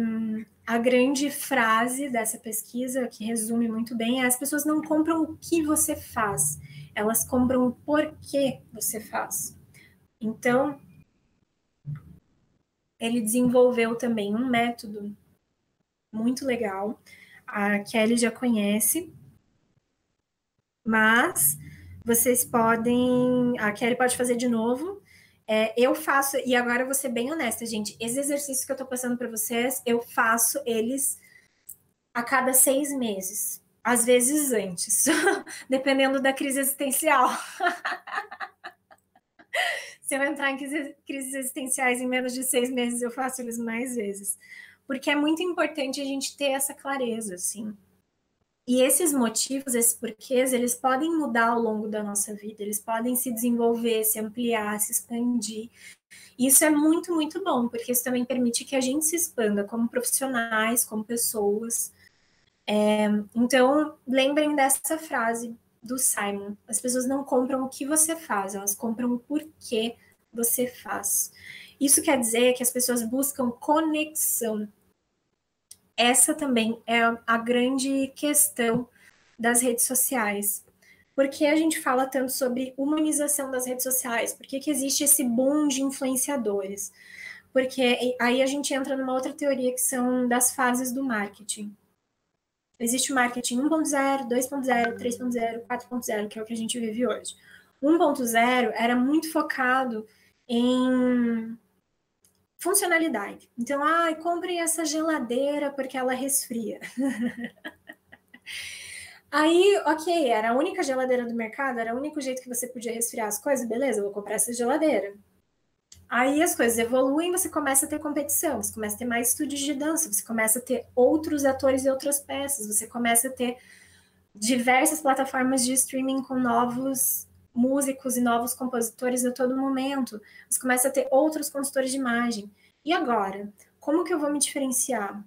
a grande frase dessa pesquisa, que resume muito bem, é: as pessoas não compram o que você faz, elas compram o porquê você faz. Então, ele desenvolveu também um método muito legal, a Kelly já conhece, mas vocês podem, a Kelly pode fazer de novo. Eu faço, e agora eu vou ser bem honesta, gente, esses exercícios que eu tô passando para vocês, eu faço eles a cada 6 meses, às vezes antes, dependendo da crise existencial. Se eu entrar em crises existenciais em menos de 6 meses, eu faço eles mais vezes. Porque é muito importante a gente ter essa clareza, assim. E esses motivos, esses porquês, eles podem mudar ao longo da nossa vida, eles podem se desenvolver, se ampliar, se expandir. E isso é muito, muito bom, porque isso também permite que a gente se expanda como profissionais, como pessoas. Então, lembrem dessa frase do Simon: as pessoas não compram o que você faz, elas compram o porquê você faz. Isso quer dizer que as pessoas buscam conexão. Essa também é a grande questão das redes sociais. Por que a gente fala tanto sobre humanização das redes sociais? Por que existe esse boom de influenciadores? Porque aí a gente entra numa outra teoria, que são das fases do marketing. Existe o marketing 1.0, 2.0, 3.0, 4.0, que é o que a gente vive hoje. 1.0 era muito focado em funcionalidade. Então, compre essa geladeira porque ela resfria. Aí, ok, era a única geladeira do mercado, era o único jeito que você podia resfriar as coisas, beleza, eu vou comprar essa geladeira. Aí as coisas evoluem, você começa a ter competição, você começa a ter mais estúdios de dança, você começa a ter outros atores e outras peças, você começa a ter diversas plataformas de streaming com novos músicos e novos compositores a todo momento, você começa a ter outros consultores de imagem. E agora, como que eu vou me diferenciar?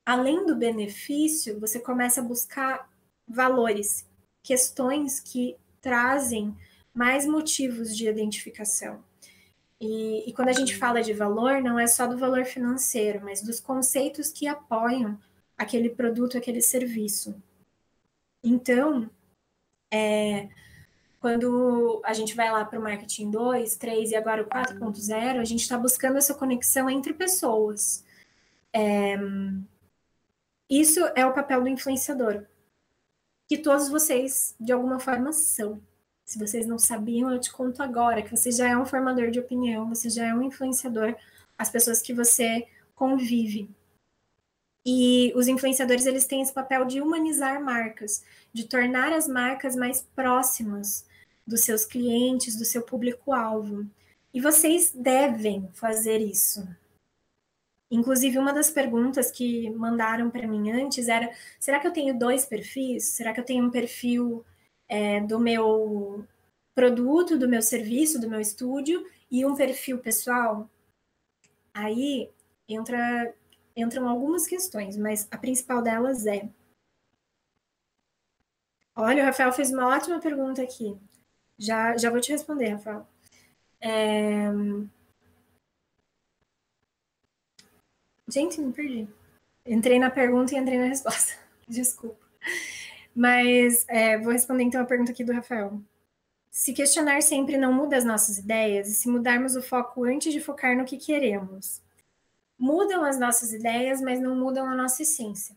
Além do benefício, você começa a buscar valores, questões que trazem mais motivos de identificação. E quando a gente fala de valor, não é só do valor financeiro, mas dos conceitos que apoiam aquele produto, aquele serviço. Então, quando a gente vai lá para o marketing 2, 3 e agora o 4.0, a gente está buscando essa conexão entre pessoas. Isso é o papel do influenciador, que todos vocês, de alguma forma, são. Se vocês não sabiam, eu te conto agora, que você já é um formador de opinião, você já é um influenciador, as pessoas que você convive. E os influenciadores, eles têm esse papel de humanizar marcas, de tornar as marcas mais próximas dos seus clientes, do seu público-alvo. E vocês devem fazer isso. Inclusive, uma das perguntas que mandaram para mim antes era: será que eu tenho 2 perfis? Será que eu tenho um perfil do meu produto, do meu serviço, do meu estúdio, e um perfil pessoal? Aí entram algumas questões, mas a principal delas é... Olha, o Rafael fez uma ótima pergunta aqui. Já vou te responder, Rafael. Gente, me perdi. Entrei na pergunta e entrei na resposta. Desculpa. Mas vou responder então a pergunta aqui do Rafael. Se questionar sempre não muda as nossas ideias, e se mudarmos o foco antes de focar no que queremos? Mudam as nossas ideias, mas não mudam a nossa essência.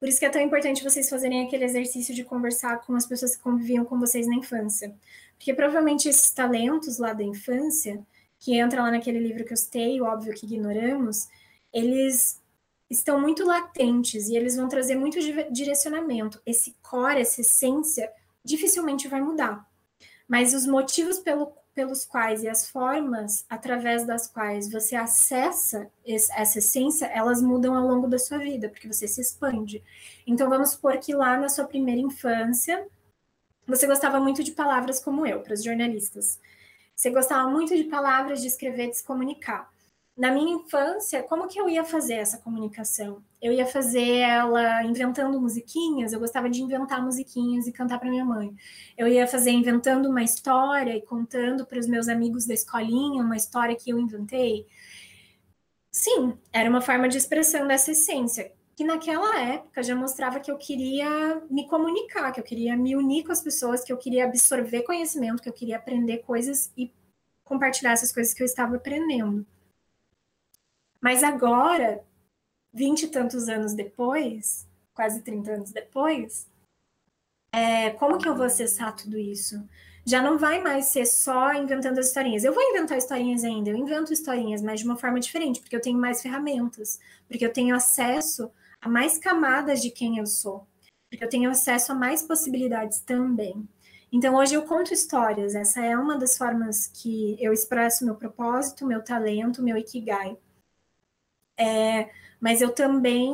Por isso que é tão importante vocês fazerem aquele exercício de conversar com as pessoas que conviviam com vocês na infância. Porque provavelmente esses talentos lá da infância, que entra lá naquele livro que eu citei, o Óbvio que Ignoramos, eles estão muito latentes e eles vão trazer muito direcionamento. Esse core, essa essência, dificilmente vai mudar. Mas os motivos pelos quais e as formas através das quais você acessa essa essência, elas mudam ao longo da sua vida, porque você se expande. Então, vamos supor que lá na sua primeira infância, você gostava muito de palavras como eu, para os jornalistas. Você gostava muito de palavras, de escrever, de se comunicar. Na minha infância, como que eu ia fazer essa comunicação? Eu ia fazer ela inventando musiquinhas, eu gostava de inventar musiquinhas e cantar para minha mãe. Eu ia fazer inventando uma história e contando para os meus amigos da escolinha uma história que eu inventei. Sim, era uma forma de expressão dessa essência, que naquela época já mostrava que eu queria me comunicar, que eu queria me unir com as pessoas, que eu queria absorver conhecimento, que eu queria aprender coisas e compartilhar essas coisas que eu estava aprendendo. Mas agora, 20 e tantos anos depois, quase 30 anos depois, como que eu vou acessar tudo isso? Já não vai mais ser só inventando as historinhas. Eu vou inventar historinhas ainda, eu invento historinhas, mas de uma forma diferente, porque eu tenho mais ferramentas, porque eu tenho acesso a mais camadas de quem eu sou, porque eu tenho acesso a mais possibilidades também. Então, hoje eu conto histórias, essa é uma das formas que eu expresso meu propósito, meu talento, meu ikigai. Mas eu também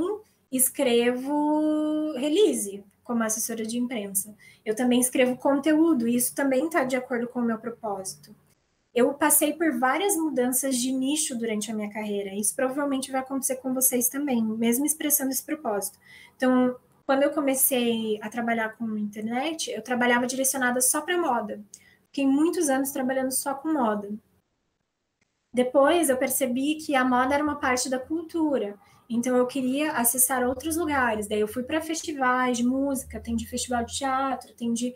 escrevo release como assessora de imprensa. Eu também escrevo conteúdo, e isso também está de acordo com o meu propósito. Eu passei por várias mudanças de nicho durante a minha carreira. Isso provavelmente vai acontecer com vocês também, mesmo expressando esse propósito. Então, quando eu comecei a trabalhar com internet, eu trabalhava direcionada só para moda. Fiquei muitos anos trabalhando só com moda. Depois eu percebi que a moda era uma parte da cultura, então eu queria acessar outros lugares. Daí eu fui para festivais de música, tem de festival de teatro, tem de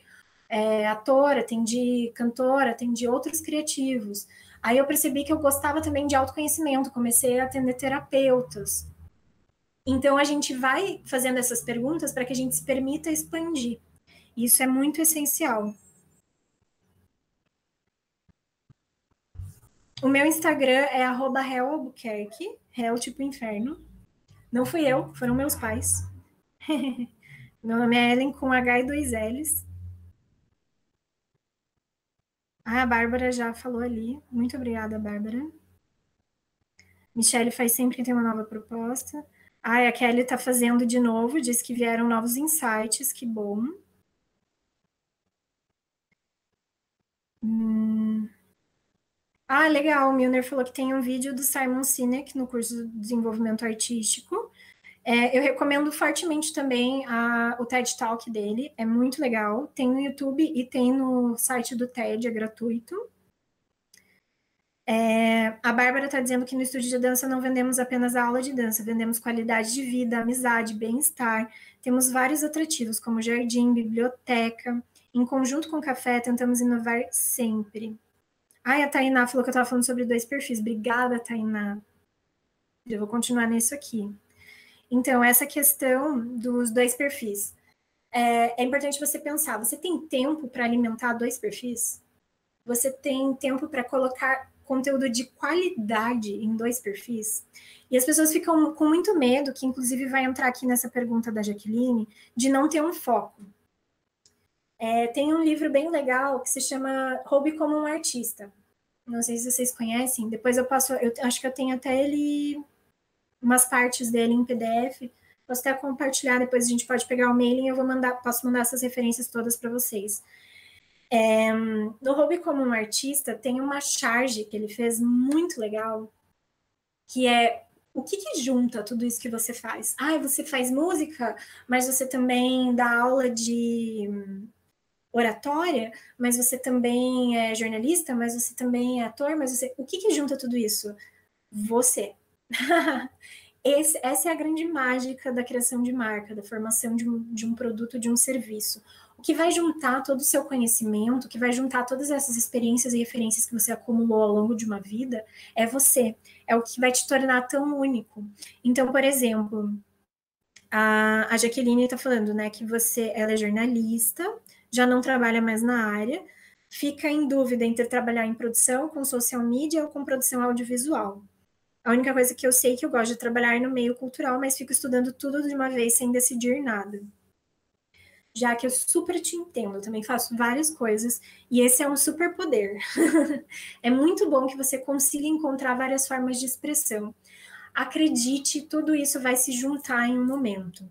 atora, tem de cantora, tem de outros criativos. Aí eu percebi que eu gostava também de autoconhecimento, comecei a atender terapeutas. Então a gente vai fazendo essas perguntas para que a gente se permita expandir. Isso é muito essencial. O meu Instagram é @hellalbuquerque, hell tipo inferno. Não fui eu, foram meus pais. Meu nome é Ellen com H e 2 L's. Ah, a Bárbara já falou ali. Muito obrigada, Bárbara. Michelle faz sempre que tem uma nova proposta. Ah, a Kelly está fazendo de novo, diz que vieram novos insights, que bom. Ah, legal, o Milner falou que tem um vídeo do Simon Sinek no curso de desenvolvimento artístico. Eu recomendo fortemente também o TED Talk dele, é muito legal. Tem no YouTube e tem no site do TED, é gratuito. A Bárbara está dizendo que no estúdio de dança não vendemos apenas a aula de dança, vendemos qualidade de vida, amizade, bem-estar. Temos vários atrativos, como jardim, biblioteca. Em conjunto com o café, tentamos inovar sempre. A Tainá falou que eu estava falando sobre 2 perfis. Obrigada, Tainá. Eu vou continuar nisso aqui. Então, essa questão dos 2 perfis. É importante você pensar, você tem tempo para alimentar 2 perfis? Você tem tempo para colocar conteúdo de qualidade em 2 perfis? E as pessoas ficam com muito medo, que inclusive vai entrar aqui nessa pergunta da Jaqueline, de não ter um foco. Tem um livro bem legal que se chama Roube como um Artista. Não sei se vocês conhecem, depois eu acho que eu tenho até ele, umas partes dele em PDF, posso até compartilhar, depois a gente pode pegar o mailing e eu posso mandar essas referências todas para vocês. No Roube como um Artista, tem uma charge que ele fez muito legal, que é o que junta tudo isso que você faz? Você faz música, mas você também dá aula de oratória, mas você também é jornalista, mas você também é ator, mas o que junta tudo isso? Você. Essa é a grande mágica da criação de marca, da formação de um produto, de um serviço. O que vai juntar todo o seu conhecimento, o que vai juntar todas essas experiências e referências que você acumulou ao longo de uma vida, é você. É o que vai te tornar tão único. Então, por exemplo, a Jaqueline está falando, né, que ela é jornalista, já não trabalha mais na área, fica em dúvida entre trabalhar em produção com social media ou com produção audiovisual. A única coisa que eu sei é que eu gosto de trabalhar no meio cultural, mas fico estudando tudo de uma vez sem decidir nada. Já que eu super te entendo, eu também faço várias coisas, e esse é um superpoder. É muito bom que você consiga encontrar várias formas de expressão. Acredite, tudo isso vai se juntar em um momento.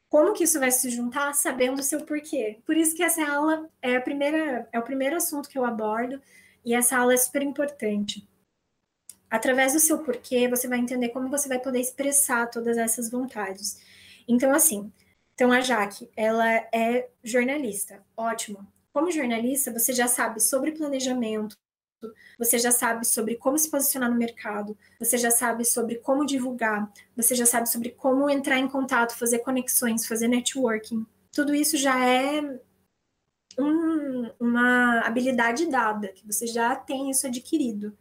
Como que isso vai se juntar? Sabendo o seu porquê. Por isso que essa aula é o primeiro assunto que eu abordo, e essa aula é super importante. Através do seu porquê, você vai entender como você vai poder expressar todas essas vontades. Então, assim, a Jaque, ela é jornalista, ótimo. Como jornalista, você já sabe sobre planejamento, você já sabe sobre como se posicionar no mercado, você já sabe sobre como divulgar, você já sabe sobre como entrar em contato, fazer conexões, fazer networking. Tudo isso já é uma habilidade dada, que você já tem isso adquirido.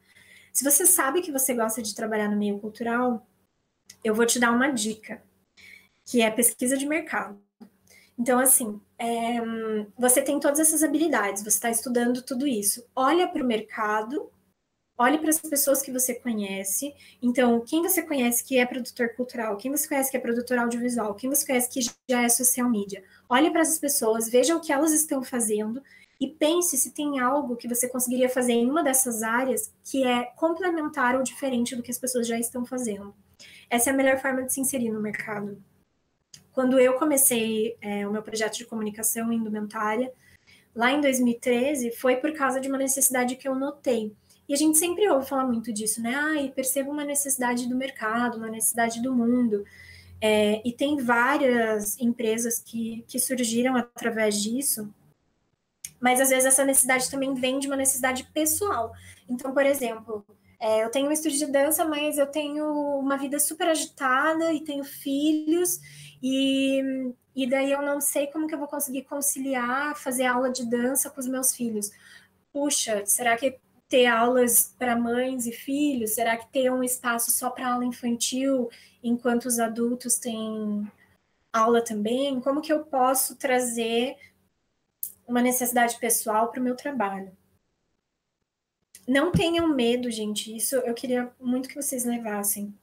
Se você sabe que você gosta de trabalhar no meio cultural, eu vou te dar uma dica, que é pesquisa de mercado. Então, assim, você tem todas essas habilidades, você está estudando tudo isso. Olha para o mercado, olhe para as pessoas que você conhece. Então, quem você conhece que é produtor cultural? Quem você conhece que é produtor audiovisual? Quem você conhece que já é social media? Olhe para essas pessoas, veja o que elas estão fazendo e pense se tem algo que você conseguiria fazer em uma dessas áreas que é complementar ou diferente do que as pessoas já estão fazendo. Essa é a melhor forma de se inserir no mercado. Quando eu comecei o meu projeto de comunicação em indumentária, lá em 2013, foi por causa de uma necessidade que eu notei. E a gente sempre ouve falar muito disso, né? Percebo uma necessidade do mercado, uma necessidade do mundo. E tem várias empresas que surgiram através disso, mas às vezes essa necessidade também vem de uma necessidade pessoal. Então, por exemplo, eu tenho um estúdio de dança, mas eu tenho uma vida super agitada e tenho filhos, e daí eu não sei como que eu vou conseguir conciliar, fazer aula de dança com os meus filhos. Puxa, será que ter aulas para mães e filhos? Será que ter um espaço só para aula infantil, enquanto os adultos têm aula também? Como que eu posso trazer uma necessidade pessoal para o meu trabalho? Não tenham medo, gente. Isso eu queria muito que vocês levassem.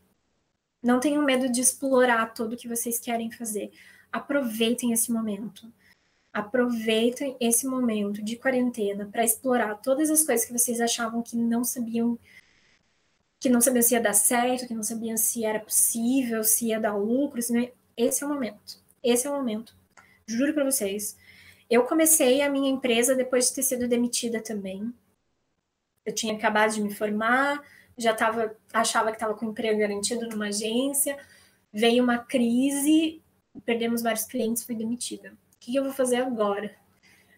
Não tenham medo de explorar tudo o que vocês querem fazer. Aproveitem esse momento. Aproveitem esse momento de quarentena para explorar todas as coisas que vocês achavam que não sabiam se ia dar certo, que não sabiam se era possível, se ia dar lucro. Esse é o momento. Esse é o momento. Juro para vocês. Eu comecei a minha empresa depois de ter sido demitida também. Eu tinha acabado de me formar, achava que estava com emprego garantido numa agência, veio uma crise, perdemos vários clientes, fui demitida. O que eu vou fazer agora?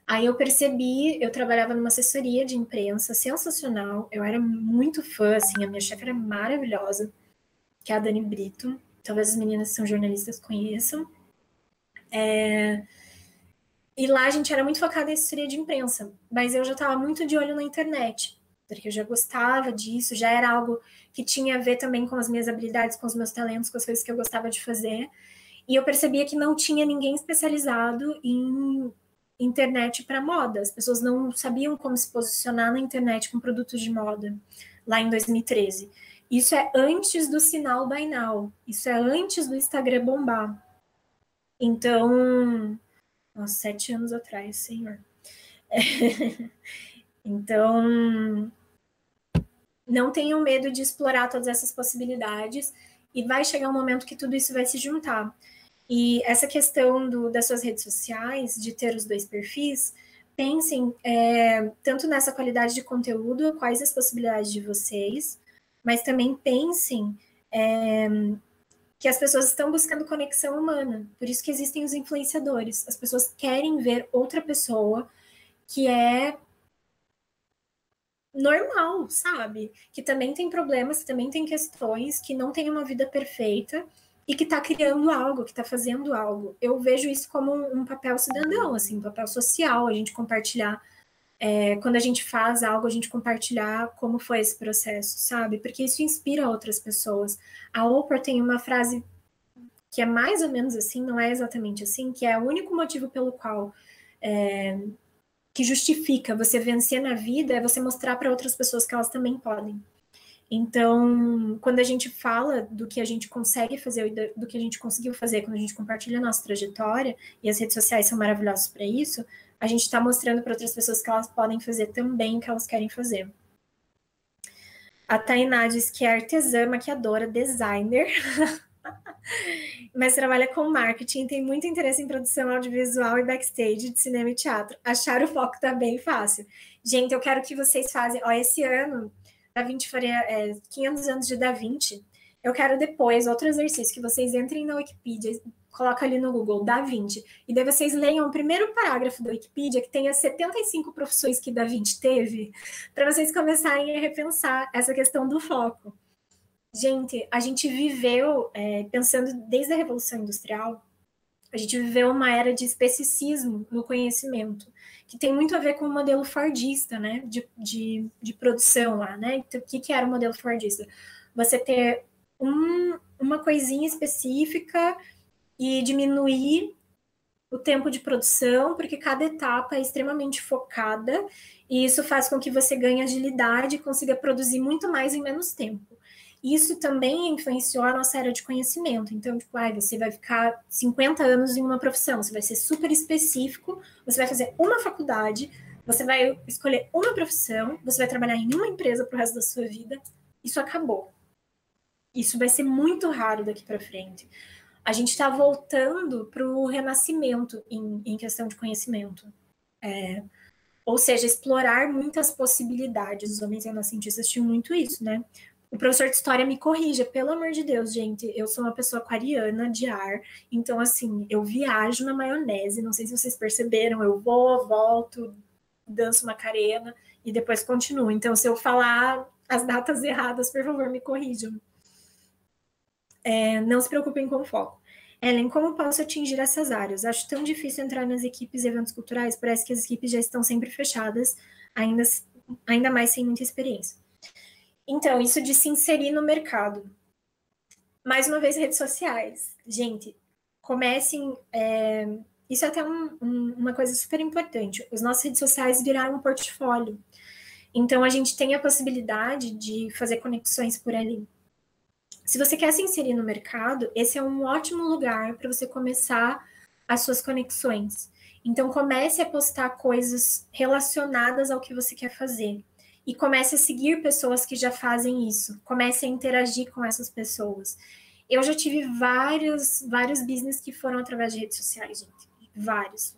Aí eu percebi, eu trabalhava numa assessoria de imprensa sensacional, eu era muito fã, assim, a minha chefe era maravilhosa, que é a Dani Brito, talvez as meninas que são jornalistas conheçam. E lá a gente era muito focada em assessoria de imprensa, mas eu já estava muito de olho na internet, porque eu já gostava disso, já era algo que tinha a ver também com as minhas habilidades, com os meus talentos, com as coisas que eu gostava de fazer. E eu percebia que não tinha ninguém especializado em internet para moda. As pessoas não sabiam como se posicionar na internet com produtos de moda, lá em 2013. Isso é antes do sinal Buy Now, isso é antes do Instagram bombar. Então, 7 anos atrás, senhor. Então, não tenham medo de explorar todas essas possibilidades e vai chegar um momento que tudo isso vai se juntar. E essa questão das suas redes sociais, de ter os 2 perfis, pensem tanto nessa qualidade de conteúdo, quais as possibilidades de vocês, mas também pensem que as pessoas estão buscando conexão humana. Por isso que existem os influenciadores. As pessoas querem ver outra pessoa que é normal, sabe? Que também tem problemas, que também tem questões, que não tem uma vida perfeita e que tá criando algo, que tá fazendo algo. Eu vejo isso como um papel cidadão, assim, um papel social, a gente compartilhar. Quando a gente faz algo, a gente compartilhar como foi esse processo, sabe? Porque isso inspira outras pessoas. A Oprah tem uma frase que é mais ou menos assim, não é exatamente assim, que é o único motivo pelo qual que justifica você vencer na vida é você mostrar para outras pessoas que elas também podem. Então, quando a gente fala do que a gente consegue fazer, do que a gente conseguiu fazer, quando a gente compartilha a nossa trajetória, e as redes sociais são maravilhosas para isso, a gente está mostrando para outras pessoas que elas podem fazer também o que elas querem fazer. A Tainá diz que é artesã, maquiadora, designer, mas trabalha com marketing, tem muito interesse em produção audiovisual e backstage de cinema e teatro. Achar o foco tá bem fácil. Gente, eu quero que vocês façam... esse ano, Da Vinci faria 500 anos de Da Vinci. Eu quero depois, outro exercício, que vocês entrem na Wikipedia, coloca ali no Google, Da Vinci, e daí vocês leiam o primeiro parágrafo da Wikipedia, que tem as 75 profissões que Da Vinci teve, para vocês começarem a repensar essa questão do foco. Gente, a gente viveu, pensando desde a Revolução Industrial, a gente viveu uma era de especicismo no conhecimento, que tem muito a ver com o modelo fordista, né, de produção lá, né? Então, o que era o modelo fordista? Você ter uma coisinha específica e diminuir o tempo de produção, porque cada etapa é extremamente focada, e isso faz com que você ganhe agilidade e consiga produzir muito mais em menos tempo. Isso também influenciou a nossa era de conhecimento. Então, tipo, você vai ficar 50 anos em uma profissão, você vai ser super específico, você vai fazer uma faculdade, você vai escolher uma profissão, você vai trabalhar em uma empresa pro resto da sua vida. Isso acabou. Isso vai ser muito raro daqui para frente. A gente está voltando para o renascimento em questão de conhecimento. Ou seja, explorar muitas possibilidades. Os homens renascentistas tinham muito isso, né? O professor de história me corrija, pelo amor de Deus, gente. Eu sou uma pessoa aquariana de ar, então, assim, eu viajo na maionese. Não sei se vocês perceberam, eu vou, volto, danço Macarena e depois continuo. Então, se eu falar as datas erradas, por favor, me corrijam. Não se preocupem com o foco. Ellen, como posso atingir essas áreas? Acho tão difícil entrar nas equipes e eventos culturais, parece que as equipes já estão sempre fechadas, ainda mais sem muita experiência. Então, isso de se inserir no mercado. Mais uma vez, redes sociais. Gente, comecem... isso é até uma coisa super importante. As nossas redes sociais viraram um portfólio. Então, a gente tem a possibilidade de fazer conexões por ali. Se você quer se inserir no mercado, esse é um ótimo lugar para você começar as suas conexões. Então, comece a postar coisas relacionadas ao que você quer fazer. E comece a seguir pessoas que já fazem isso. Comece a interagir com essas pessoas. Eu já tive vários business que foram através de redes sociais, gente. Vários.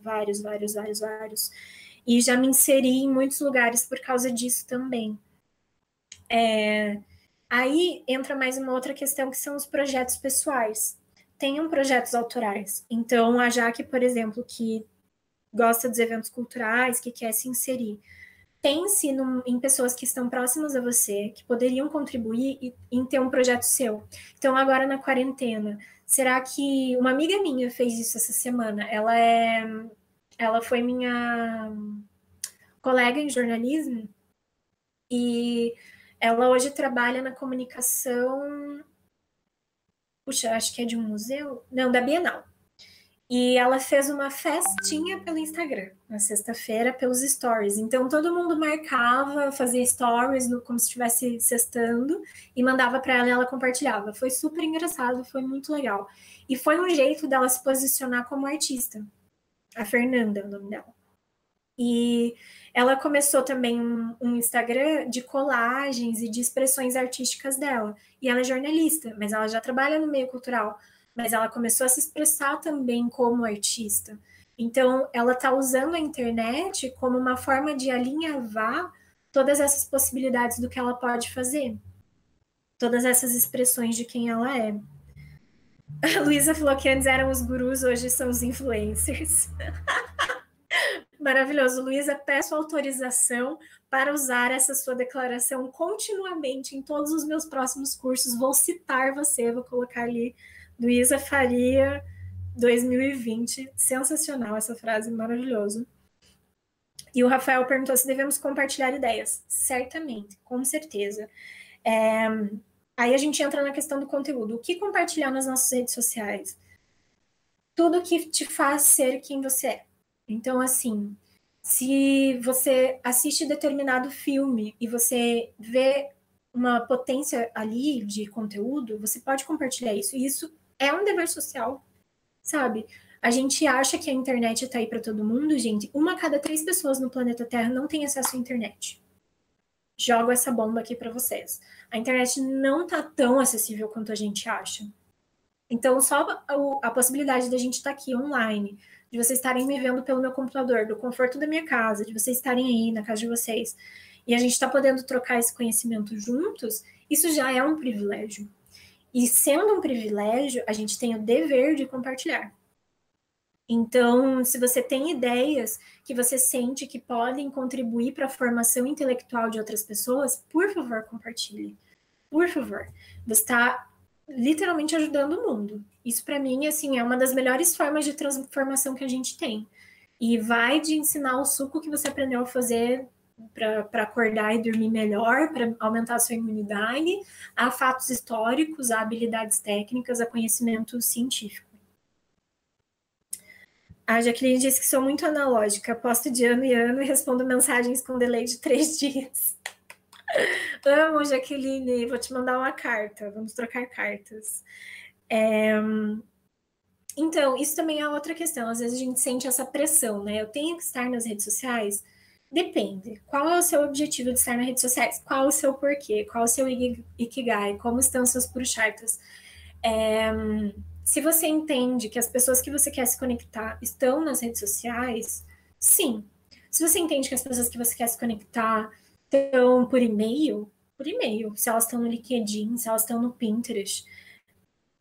E já me inseri em muitos lugares por causa disso também. Aí entra mais uma outra questão, que são os projetos pessoais. Tenham projetos autorais. Então, a Jaque, por exemplo, que gosta dos eventos culturais, que quer se inserir, pense em pessoas que estão próximas a você, que poderiam contribuir em ter um projeto seu. Então, agora na quarentena, será que... Uma amiga minha fez isso essa semana. Ela foi minha colega em jornalismo e ela hoje trabalha na comunicação... Puxa, acho que é de um museu? Não, da Bienal. E ela fez uma festinha pelo Instagram, na sexta-feira, pelos stories. Então, todo mundo marcava, fazia stories como se estivesse sextando, e mandava para ela e ela compartilhava. Foi super engraçado, foi muito legal. E foi um jeito dela se posicionar como artista. A Fernanda é o nome dela. E ela começou também um Instagram de colagens e de expressões artísticas dela. E ela é jornalista, mas ela já trabalha no meio cultural. Mas ela começou a se expressar também como artista. Então, ela está usando a internet como uma forma de alinhavar todas essas possibilidades do que ela pode fazer. Todas essas expressões de quem ela é. A Luísa falou que antes eram os gurus, hoje são os influencers. Maravilhoso. Luísa, peço autorização para usar essa sua declaração continuamente em todos os meus próximos cursos. Vou citar você, vou colocar ali, Luísa Faria 2020. Sensacional essa frase, maravilhoso. E o Rafael perguntou se devemos compartilhar ideias. Certamente, com certeza. Aí a gente entra na questão do conteúdo. O que compartilhar nas nossas redes sociais? Tudo que te faz ser quem você é. Então, assim, se você assiste determinado filme e você vê uma potência ali de conteúdo, você pode compartilhar isso. E isso é um dever social, sabe? A gente acha que a internet está aí para todo mundo, gente. 1 a cada 3 pessoas no planeta Terra não tem acesso à internet. Jogo essa bomba aqui para vocês. A internet não está tão acessível quanto a gente acha. Então, só a possibilidade da gente estar aqui online, de vocês estarem me vendo pelo meu computador, do conforto da minha casa, de vocês estarem aí na casa de vocês, e a gente está podendo trocar esse conhecimento juntos, isso já é um privilégio. E sendo um privilégio, a gente tem o dever de compartilhar. Então, se você tem ideias que você sente que podem contribuir para a formação intelectual de outras pessoas, por favor, compartilhe. Por favor. Você está literalmente ajudando o mundo. Isso, para mim, assim, é uma das melhores formas de transformação que a gente tem. E vai de ensinar o suco que você aprendeu a fazer para acordar e dormir melhor, para aumentar a sua imunidade, a fatos históricos, a habilidades técnicas, a conhecimento científico. A Jaqueline disse que sou muito analógica, posto de ano em ano e respondo mensagens com delay de 3 dias. Amo, Jaqueline, vou te mandar uma carta, vamos trocar cartas. Então, isso também é outra questão, às vezes a gente sente essa pressão, né? Eu tenho que estar nas redes sociais? Depende. Qual é o seu objetivo de estar nas redes sociais? Qual o seu porquê? Qual o seu ikigai? Como estão seus purusharthas? Se você entende que as pessoas que você quer se conectar estão nas redes sociais, sim. Se você entende que as pessoas que você quer se conectar estão por e-mail, se elas estão no LinkedIn, se elas estão no Pinterest,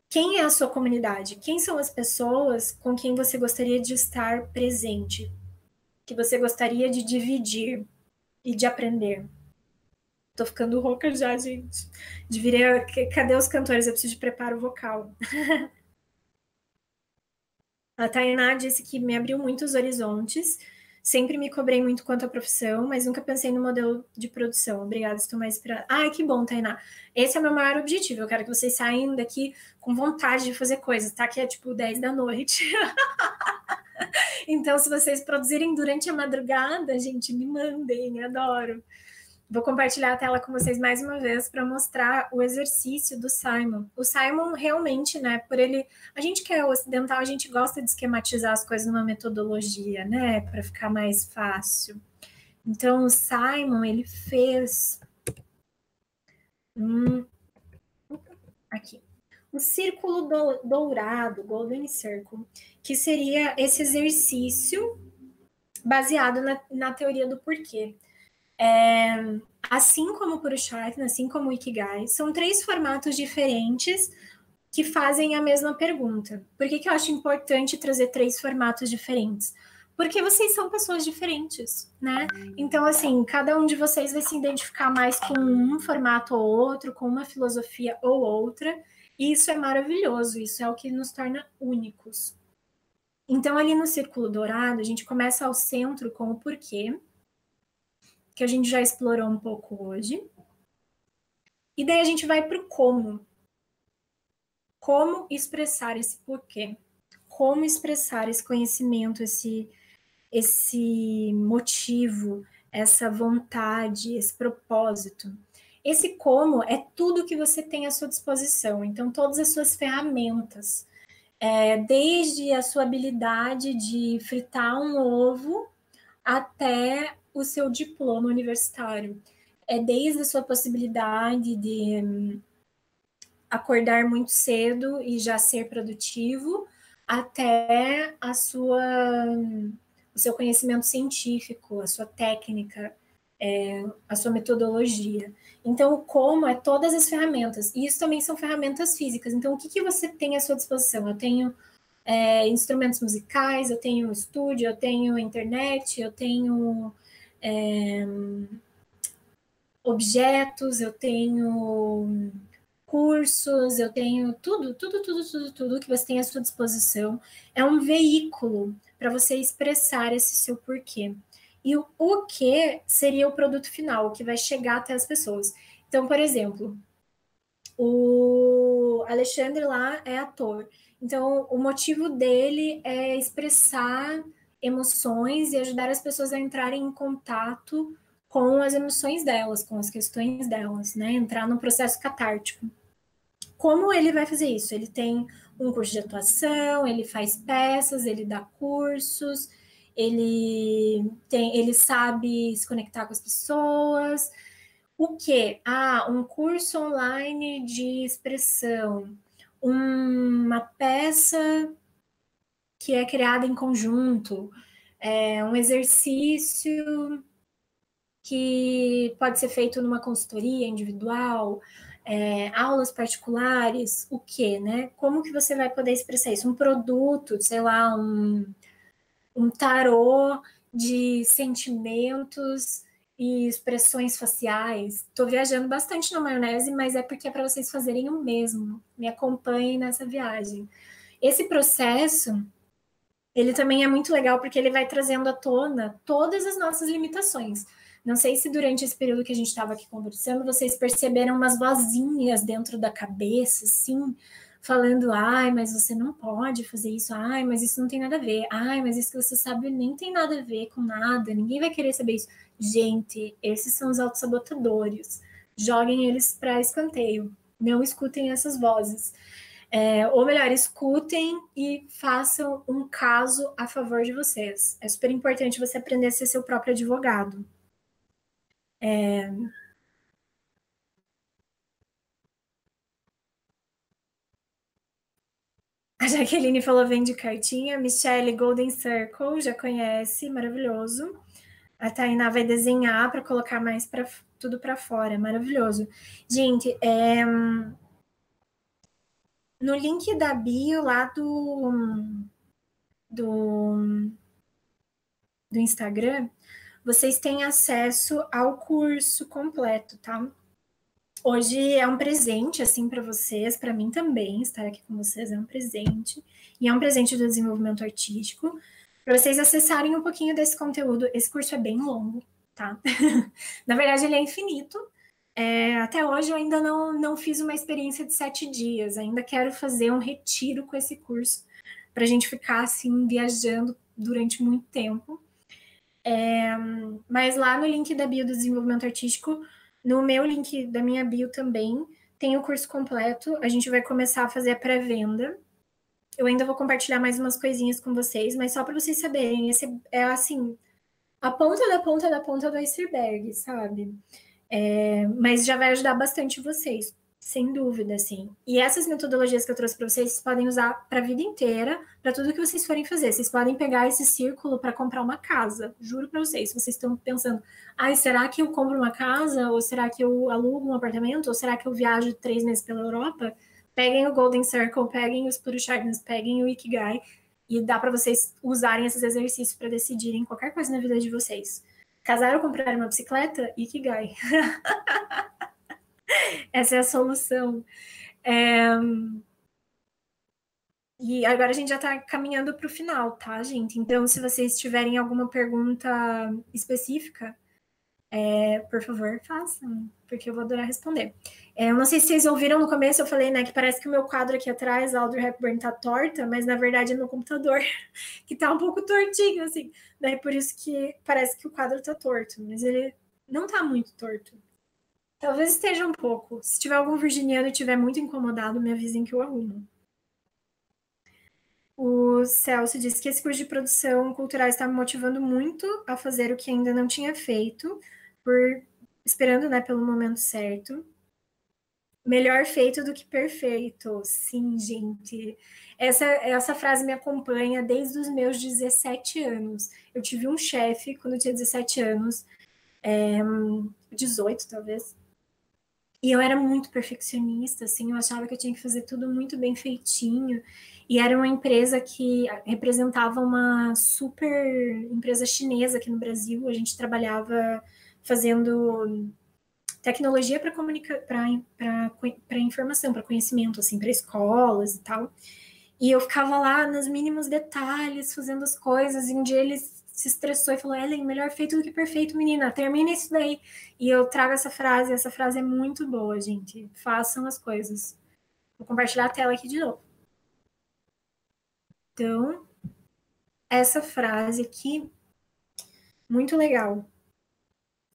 quem é a sua comunidade? Quem são as pessoas com quem você gostaria de estar presente? Que você gostaria de dividir e de aprender? Tô ficando rouca já, gente. Cadê os cantores? Eu preciso de preparo vocal. A Tainá disse que me abriu muitos horizontes. Sempre me cobrei muito quanto à profissão, mas nunca pensei no modelo de produção. Obrigada, estou mais inspirada. Ai, que bom, Tainá. Esse é o meu maior objetivo. Eu quero que vocês saiam daqui com vontade de fazer coisas, tá? Que é tipo 10 da noite. Então, se vocês produzirem durante a madrugada, gente, me mandem, adoro. Vou compartilhar a tela com vocês mais uma vez para mostrar o exercício do Simon. O Simon realmente, né, por ele... A gente que é ocidental, a gente gosta de esquematizar as coisas numa metodologia, né, para ficar mais fácil. Então, o Simon, ele fez... Aqui. O círculo dourado, Golden Circle, que seria esse exercício baseado na teoria do porquê. Assim como o Purusharthana, assim como o Ikigai, são 3 formatos diferentes que fazem a mesma pergunta. Por que eu acho importante trazer 3 formatos diferentes? Porque vocês são pessoas diferentes, né? Então, assim, cada um de vocês vai se identificar mais com um formato ou outro, com uma filosofia ou outra, e isso é maravilhoso, isso é o que nos torna únicos. Então, ali no Círculo Dourado, a gente começa ao centro com o porquê, que a gente já explorou um pouco hoje. E daí a gente vai para o como. Como expressar esse porquê? Como expressar esse conhecimento, esse motivo, essa vontade, esse propósito? Esse como é tudo que você tem à sua disposição. Então, todas as suas ferramentas. Desde a sua habilidade de fritar um ovo até o seu diploma universitário. Desde a sua possibilidade de acordar muito cedo e já ser produtivo, até o seu conhecimento científico, a sua técnica, a sua metodologia. Então, o como é todas as ferramentas. E isso também são ferramentas físicas. Então, o que você tem à sua disposição? Eu tenho instrumentos musicais, eu tenho estúdio, eu tenho internet, eu tenho objetos, eu tenho cursos, eu tenho tudo que você tem à sua disposição. É um veículo para você expressar esse seu porquê. E o que seria o produto final, o que vai chegar até as pessoas. Então, por exemplo, o Alexandre lá é ator. Então, o motivo dele é expressar emoções e ajudar as pessoas a entrarem em contato com as emoções delas, com as questões delas, né? Entrar no processo catártico. Como ele vai fazer isso? Ele tem um curso de atuação, ele faz peças, ele dá cursos, ele sabe se conectar com as pessoas. O quê? Um curso online de expressão, uma peça que é criada em conjunto, um exercício que pode ser feito numa consultoria individual, aulas particulares, o quê, né? Como que você vai poder expressar isso? Um produto, sei lá, um tarô de sentimentos e expressões faciais. Estou viajando bastante na maionese, mas é porque é para vocês fazerem o mesmo. Me acompanhem nessa viagem. Esse processo, ele também é muito legal porque ele vai trazendo à tona todas as nossas limitações. Não sei se durante esse período que a gente estava aqui conversando, vocês perceberam umas vozinhas dentro da cabeça, assim, falando, ai, mas você não pode fazer isso, ai, mas isso não tem nada a ver, ai, mas isso que você sabe nem tem nada a ver com nada, ninguém vai querer saber isso. Gente, esses são os autossabotadores. Joguem eles para escanteio. Não escutem essas vozes. Ou melhor, escutem e façam um caso a favor de vocês. É super importante você aprender a ser seu próprio advogado. A Jaqueline falou, vem de cartinha. Michelle, Golden Circle, já conhece, maravilhoso. A Tainá vai desenhar para colocar mais tudo para fora, maravilhoso. Gente, no link da bio lá do Instagram, vocês têm acesso ao curso completo, tá? Hoje é um presente, assim, para vocês, para mim também, estar aqui com vocês é um presente. E é um presente do desenvolvimento artístico, para vocês acessarem um pouquinho desse conteúdo. Esse curso é bem longo, tá? Na verdade, ele é infinito. Até hoje eu ainda não fiz uma experiência de 7 dias, ainda quero fazer um retiro com esse curso, para a gente ficar, assim, viajando durante muito tempo. Mas lá no link da bio do desenvolvimento artístico, no meu link da minha bio também, tem o curso completo. A gente vai começar a fazer a pré-venda. Eu ainda vou compartilhar mais umas coisinhas com vocês, mas só para vocês saberem, esse é assim, a ponta da ponta da ponta do iceberg, sabe? Mas já vai ajudar bastante vocês, sem dúvida, assim. E essas metodologias que eu trouxe para vocês podem usar para a vida inteira, para tudo que vocês forem fazer. Vocês podem pegar esse círculo para comprar uma casa. Juro para vocês, se vocês estão pensando, será que eu compro uma casa? Ou será que eu alugo um apartamento? Ou será que eu viajo 3 meses pela Europa? Peguem o Golden Circle, peguem os Purusharnas, peguem o Ikigai, e dá para vocês usarem esses exercícios para decidirem qualquer coisa na vida de vocês. Casar ou comprar uma bicicleta? Ikigai. Essa é a solução. E agora a gente já está caminhando para o final, tá, gente? Então, se vocês tiverem alguma pergunta específica, por favor, façam, porque eu vou adorar responder. Eu não sei se vocês ouviram no começo, eu falei, né, que parece que o meu quadro aqui atrás, a Audrey Hepburn, tá torta, mas na verdade é meu computador, que tá um pouco tortinho, assim. Daí por isso que parece que o quadro tá torto, mas ele não tá muito torto. Talvez esteja um pouco. Se tiver algum virginiano e estiver muito incomodado, me avisem que eu arrumo. O Celso disse que esse curso de produção cultural está me motivando muito a fazer o que ainda não tinha feito, esperando, né, pelo momento certo. Melhor feito do que perfeito. Sim, gente. Essa frase me acompanha desde os meus 17 anos. Eu tive um chefe quando eu tinha 17 anos, 18 talvez, E eu era muito perfeccionista, assim, eu achava que eu tinha que fazer tudo muito bem feitinho. E era uma empresa que representava uma super empresa chinesa aqui no Brasil. A gente trabalhava fazendo tecnologia para informação, para conhecimento, assim, para escolas e tal. E eu ficava lá nos mínimos detalhes, fazendo as coisas, e um dia eles se estressou e falou: Ellen, melhor feito do que perfeito, menina, termina isso daí. E eu trago essa frase é muito boa, gente. Façam as coisas. Vou compartilhar a tela aqui de novo. Então, essa frase aqui, muito legal.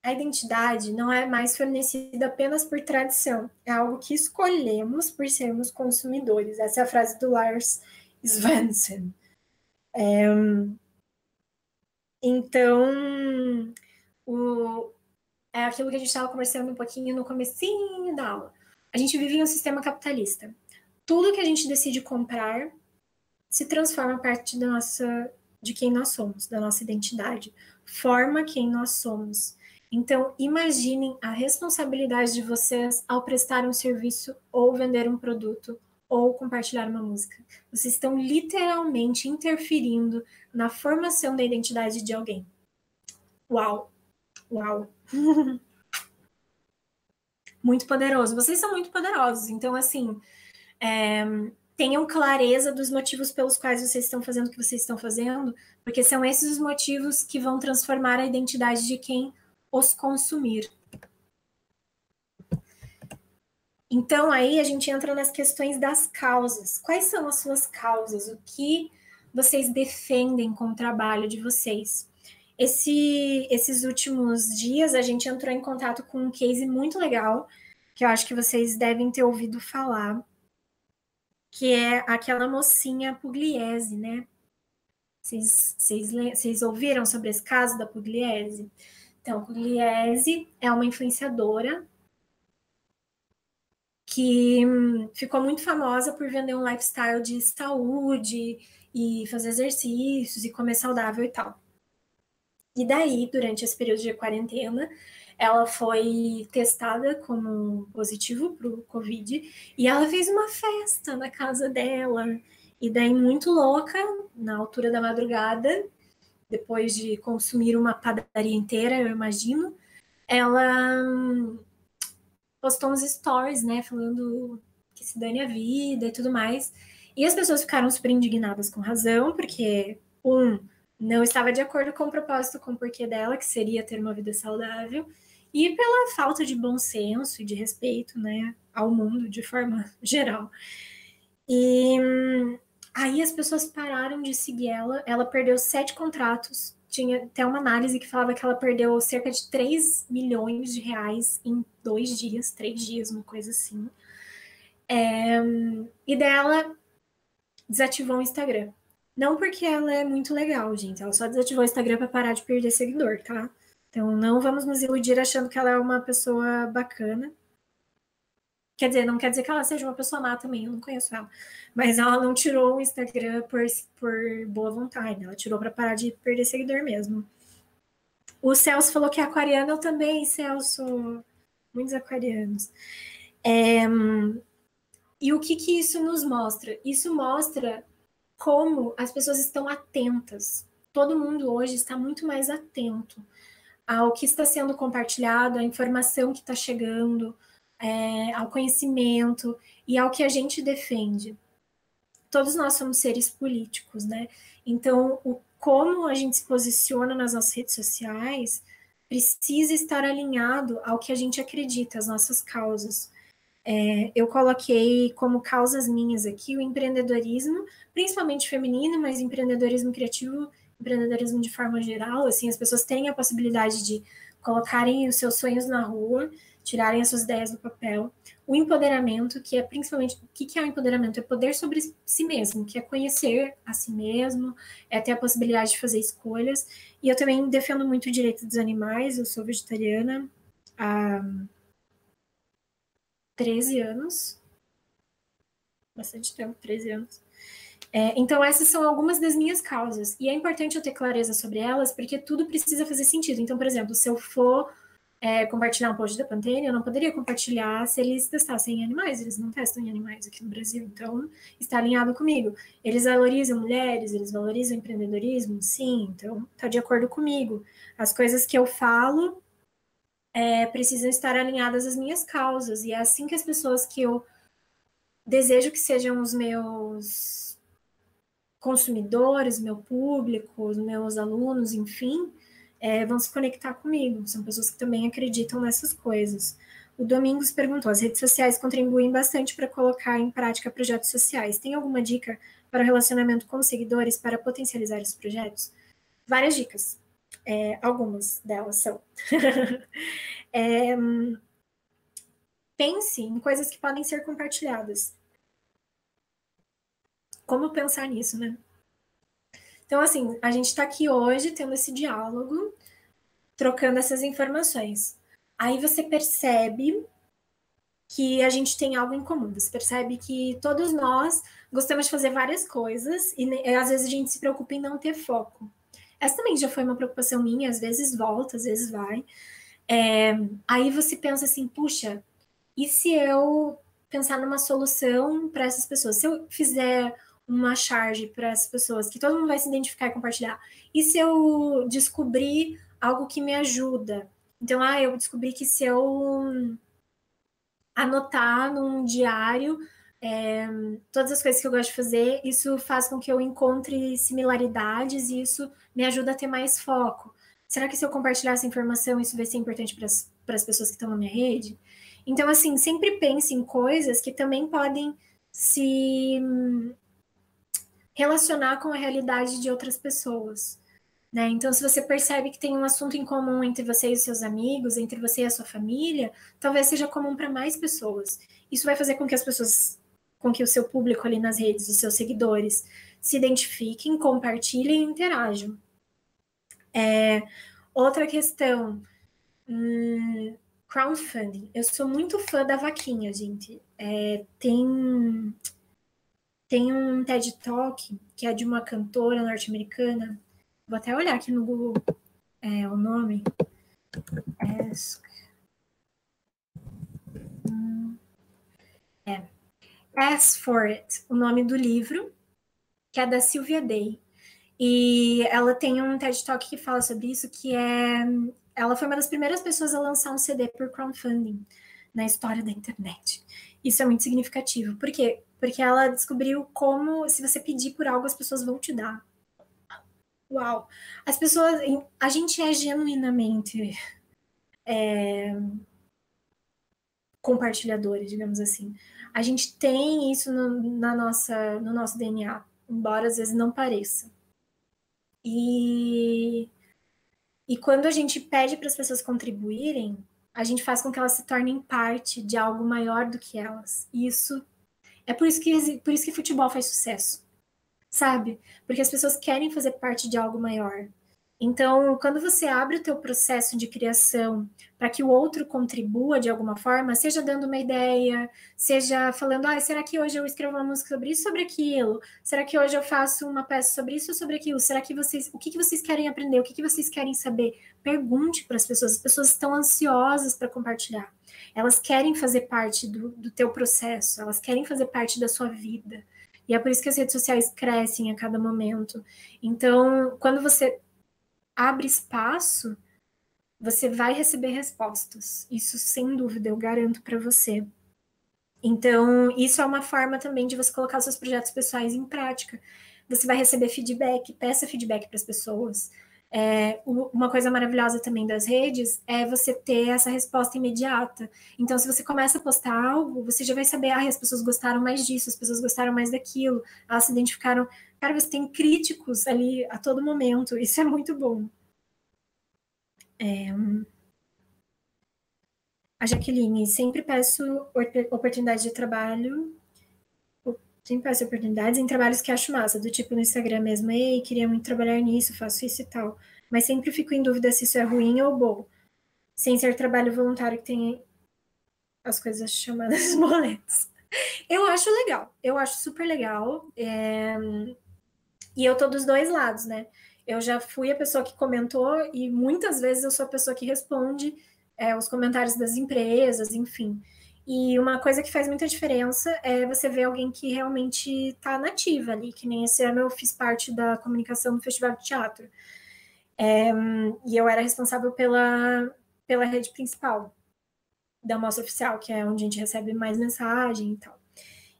A identidade não é mais fornecida apenas por tradição, é algo que escolhemos por sermos consumidores. Essa é a frase do Lars Svensson. Então, é aquilo que a gente estava conversando um pouquinho no comecinho da aula. A gente vive em um sistema capitalista. Tudo que a gente decide comprar se transforma parte de quem nós somos, da nossa identidade, forma quem nós somos. Então, imaginem a responsabilidade de vocês ao prestar um serviço ou vender um produto ou compartilhar uma música. Vocês estão literalmente interferindo na formação da identidade de alguém. Uau! Uau! Muito poderoso. Vocês são muito poderosos. Então, assim, tenham clareza dos motivos pelos quais vocês estão fazendo o que vocês estão fazendo, porque são esses os motivos que vão transformar a identidade de quem os consumir. Então, aí a gente entra nas questões das causas. Quais são as suas causas? O que vocês defendem com o trabalho de vocês? Esses últimos dias, a gente entrou em contato com um case muito legal, que eu acho que vocês devem ter ouvido falar, que é aquela mocinha Pugliese, né? Vocês ouviram sobre esse caso da Pugliese? Então, Pugliese é uma influenciadora que ficou muito famosa por vender um lifestyle de saúde e fazer exercícios e comer saudável e tal. E daí, durante esse período de quarentena, ela foi testada como positivo para o Covid e ela fez uma festa na casa dela. E daí, muito louca, na altura da madrugada, depois de consumir uma padaria inteira, eu imagino, ela postou uns stories, né, falando que se dane a vida e tudo mais. E as pessoas ficaram super indignadas com razão, porque, não estava de acordo com o propósito, com o porquê dela, que seria ter uma vida saudável, e pela falta de bom senso e de respeito, né, ao mundo de forma geral. E aí as pessoas pararam de seguir ela perdeu 7 contratos, tinha até uma análise que falava que ela perdeu cerca de 3 milhões de reais em 2 dias, 3 dias, uma coisa assim. E dela desativou o Instagram. Não porque ela é muito legal, gente. Ela só desativou o Instagram para parar de perder seguidor, tá? Então não vamos nos iludir achando que ela é uma pessoa bacana. Quer dizer, não quer dizer que ela seja uma pessoa má também, eu não conheço ela. Mas ela não tirou o Instagram por boa vontade, ela tirou para parar de perder seguidor mesmo. O Celso falou que é aquariano, eu também, Celso. Muitos aquarianos. E o que isso nos mostra? Isso mostra como as pessoas estão atentas. Todo mundo hoje está muito mais atento ao que está sendo compartilhado, à informação que está chegando, ao conhecimento e ao que a gente defende. Todos nós somos seres políticos, né? Então, como a gente se posiciona nas nossas redes sociais precisa estar alinhado ao que a gente acredita, às nossas causas. Eu coloquei como causas minhas aqui o empreendedorismo, principalmente feminino, mas empreendedorismo criativo, empreendedorismo de forma geral, assim, as pessoas têm a possibilidade de colocarem os seus sonhos na rua, tirarem as suas ideias do papel. O empoderamento, que é principalmente, o que é o empoderamento? É poder sobre si mesmo, que é conhecer a si mesmo, é ter a possibilidade de fazer escolhas. E eu também defendo muito o direito dos animais, eu sou vegetariana há 13 anos, bastante tempo, 13 anos. Então, essas são algumas das minhas causas. E é importante eu ter clareza sobre elas, porque tudo precisa fazer sentido. Então, por exemplo, se eu for compartilhar um post da Pantene, eu não poderia compartilhar se eles testassem em animais, eles não testam em animais aqui no Brasil, então está alinhado comigo. Eles valorizam mulheres, eles valorizam empreendedorismo? Sim, então está de acordo comigo. As coisas que eu falo precisam estar alinhadas às minhas causas, e é assim que as pessoas que eu desejo que sejam os meus consumidores, meu público, os meus alunos, enfim, vão se conectar comigo. São pessoas que também acreditam nessas coisas. O Domingos perguntou: as redes sociais contribuem bastante para colocar em prática projetos sociais. Tem alguma dica para o relacionamento com os seguidores para potencializar os projetos? Várias dicas. Algumas delas são. Pense em coisas que podem ser compartilhadas. Como pensar nisso, né? Então, assim, a gente está aqui hoje tendo esse diálogo, trocando essas informações. Aí você percebe que a gente tem algo em comum. Você percebe que todos nós gostamos de fazer várias coisas e às vezes a gente se preocupa em não ter foco. Essa também já foi uma preocupação minha, às vezes volta, às vezes vai. Aí você pensa assim, puxa, e se eu pensar numa solução para essas pessoas? Se eu fizer uma charge para essas pessoas que todo mundo vai se identificar e compartilhar? E se eu descobrir algo que me ajuda? Então, eu descobri que se eu anotar num diário todas as coisas que eu gosto de fazer, isso faz com que eu encontre similaridades e isso me ajuda a ter mais foco. Será que se eu compartilhar essa informação, isso vai ser importante para as pessoas que estão na minha rede? Então, assim, sempre pense em coisas que também podem se relacionar com a realidade de outras pessoas. Né? Então, se você percebe que tem um assunto em comum entre você e os seus amigos, entre você e a sua família, talvez seja comum para mais pessoas. Isso vai fazer com que as pessoas, com que o seu público ali nas redes, os seus seguidores, se identifiquem, compartilhem e interajam. Outra questão, crowdfunding. Eu sou muito fã da vaquinha, gente. Tem um TED Talk que é de uma cantora norte-americana. Vou até olhar aqui no Google o nome. Ask for It, o nome do livro, que é da Sylvia Day. E ela tem um TED Talk que fala sobre isso, ela foi uma das primeiras pessoas a lançar um CD por crowdfunding na história da internet. Isso é muito significativo. Por quê? Porque ela descobriu como, se você pedir por algo, as pessoas vão te dar. Uau! As pessoas, a gente é genuinamente compartilhadores, digamos assim. A gente tem isso no nosso DNA, embora às vezes não pareça. E quando a gente pede para as pessoas contribuírem, a gente faz com que elas se tornem parte de algo maior do que elas. E isso é por isso que futebol faz sucesso, sabe? Porque as pessoas querem fazer parte de algo maior. Então, quando você abre o teu processo de criação para que o outro contribua de alguma forma, seja dando uma ideia, seja falando, será que hoje eu escrevo uma música sobre isso, sobre aquilo? Será que hoje eu faço uma peça sobre isso ou sobre aquilo? Será que o que vocês querem aprender? O que vocês querem saber? Pergunte para as pessoas estão ansiosas para compartilhar. Elas querem fazer parte do teu processo, elas querem fazer parte da sua vida. E é por isso que as redes sociais crescem a cada momento. Então, quando você abre espaço, você vai receber respostas. Isso, sem dúvida, eu garanto para você. Então, isso é uma forma também de você colocar os seus projetos pessoais em prática. Você vai receber feedback, peça feedback para as pessoas. Uma coisa maravilhosa também das redes é você ter essa resposta imediata. Então, se você começa a postar algo, você já vai saber, as pessoas gostaram mais disso, as pessoas gostaram mais daquilo, elas se identificaram. Cara, você tem críticos ali a todo momento, isso é muito bom. A Jaqueline, sempre peço oportunidade de trabalho, sempre peço oportunidades em trabalhos que acho massa, do tipo no Instagram mesmo, ei, queria muito trabalhar nisso, faço isso e tal, mas sempre fico em dúvida se isso é ruim ou bom, sem ser trabalho voluntário que tem as coisas chamadas boletos. Eu acho legal, eu acho super legal, e eu tô dos dois lados, né? Eu já fui a pessoa que comentou e muitas vezes eu sou a pessoa que responde os comentários das empresas, enfim. E uma coisa que faz muita diferença é você ver alguém que realmente está nativa ali, que nem esse ano eu fiz parte da comunicação do Festival de Teatro. E eu era responsável pela rede principal da mostra oficial, que é onde a gente recebe mais mensagem e tal.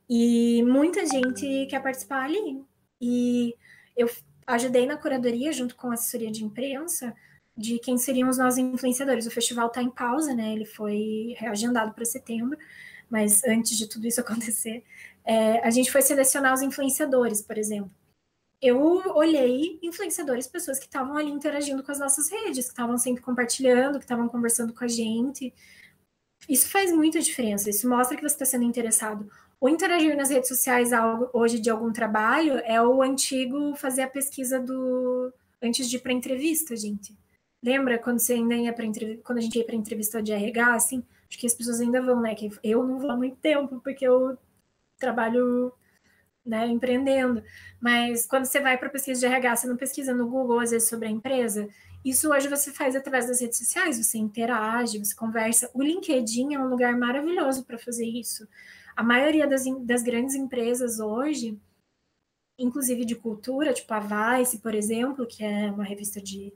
E muita gente quer participar ali. E eu ajudei na curadoria, junto com a assessoria de imprensa, de quem seriam os nossos influenciadores. O festival está em pausa, né? Ele foi reagendado para setembro, mas antes de tudo isso acontecer, a gente foi selecionar os influenciadores, por exemplo. Eu olhei influenciadores, pessoas que estavam ali interagindo com as nossas redes, que estavam sempre compartilhando, que estavam conversando com a gente. Isso faz muita diferença, isso mostra que você está sendo interessado. O interagir nas redes sociais hoje de algum trabalho é o antigo fazer a pesquisa antes de ir para entrevista, gente. Lembra quando você ainda ia para quando a gente ia para entrevista de RH, assim? Acho que as pessoas ainda vão, né? Que eu não vou há muito tempo, porque eu trabalho, né, empreendendo. Mas quando você vai para pesquisa de RH, você não pesquisa no Google, às vezes, sobre a empresa. Isso hoje você faz através das redes sociais, você interage, você conversa. O LinkedIn é um lugar maravilhoso para fazer isso. A maioria das grandes empresas hoje, inclusive de cultura, tipo a Vice, por exemplo, que é uma revista de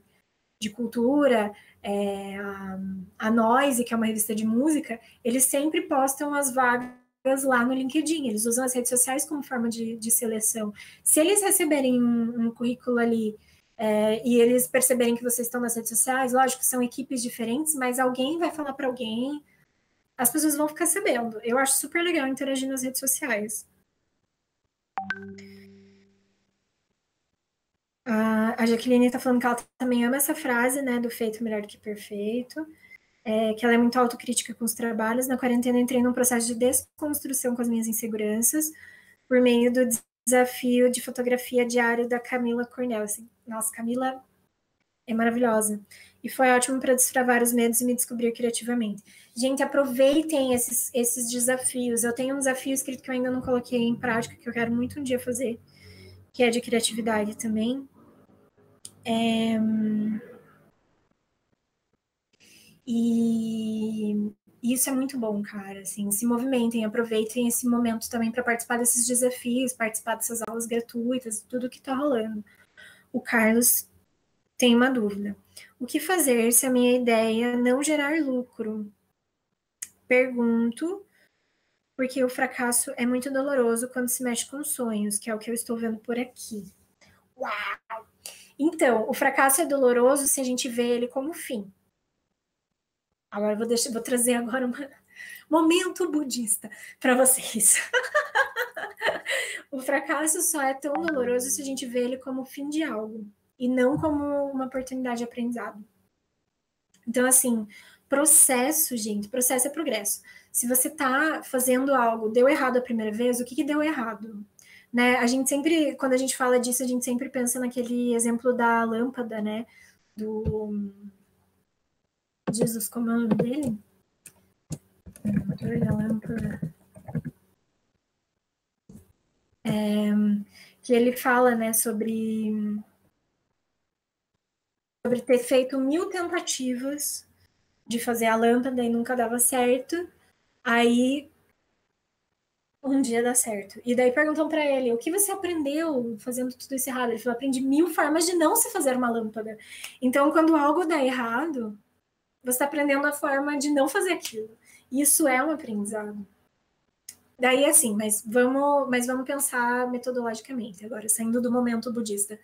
cultura, a Noise, que é uma revista de música, eles sempre postam as vagas lá no LinkedIn, eles usam as redes sociais como forma de seleção. Se eles receberem um currículo ali e eles perceberem que vocês estão nas redes sociais, lógico, são equipes diferentes, mas alguém vai falar para alguém, as pessoas vão ficar sabendo. Eu acho super legal interagir nas redes sociais. A Jaqueline está falando que ela também ama essa frase, né, do feito melhor do que perfeito, que ela é muito autocrítica com os trabalhos. Na quarentena entrei num processo de desconstrução com as minhas inseguranças por meio do desafio de fotografia diário da Camila Cornel. Assim, nossa, Camila é maravilhosa. E foi ótimo para destravar os medos e me descobrir criativamente. Gente, aproveitem esses desafios. Eu tenho um desafio escrito que eu ainda não coloquei em prática, que eu quero muito um dia fazer, que é de criatividade também. E isso é muito bom, cara. Assim, se movimentem, aproveitem esse momento também para participar desses desafios, participar dessas aulas gratuitas, tudo que está rolando. O Carlos tem uma dúvida. O que fazer se a minha ideia não gerar lucro? Pergunto, porque o fracasso é muito doloroso quando se mexe com sonhos, que é o que eu estou vendo por aqui. Uau! Então, o fracasso é doloroso se a gente vê ele como fim. Agora vou trazer agora um momento budista para vocês. O fracasso só é tão doloroso se a gente vê ele como o fim de algo e não como uma oportunidade de aprendizado. Então, assim, processo, gente, processo é progresso. Se você tá fazendo algo, deu errado a primeira vez, o que deu errado? Né? A gente sempre, quando a gente fala disso, a gente sempre pensa naquele exemplo da lâmpada, né? Do Jesus, como é o nome dele? Da lâmpada. Que ele fala, né, sobre ter feito 1000 tentativas de fazer a lâmpada e nunca dava certo. Aí um dia dá certo. E daí perguntam para ele, o que você aprendeu fazendo tudo isso errado? Ele falou, aprendi 1000 formas de não se fazer uma lâmpada. Então, quando algo dá errado, você está aprendendo a forma de não fazer aquilo. Isso é um aprendizado. Daí, assim, mas vamos pensar metodologicamente agora, saindo do momento budista.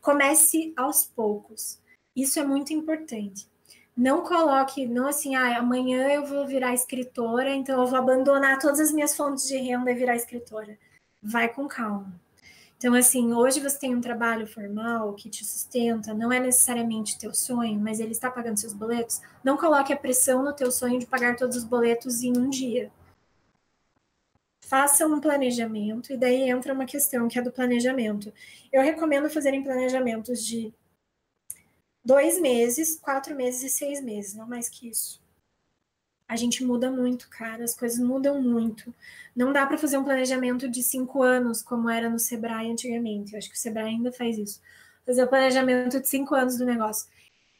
Comece aos poucos. Isso é muito importante. Não coloque, não assim, amanhã eu vou virar escritora, então eu vou abandonar todas as minhas fontes de renda e virar escritora. Vai com calma. Então, assim, hoje você tem um trabalho formal que te sustenta, não é necessariamente teu sonho, mas ele está pagando seus boletos. Não coloque a pressão no teu sonho de pagar todos os boletos em um dia. Faça um planejamento, e daí entra uma questão que é do planejamento. Eu recomendo fazerem planejamentos de 2 meses, 4 meses e 6 meses, não mais que isso. A gente muda muito, cara, as coisas mudam muito. Não dá para fazer um planejamento de 5 anos, como era no Sebrae antigamente. Eu acho que o Sebrae ainda faz isso. Fazer o planejamento de 5 anos do negócio.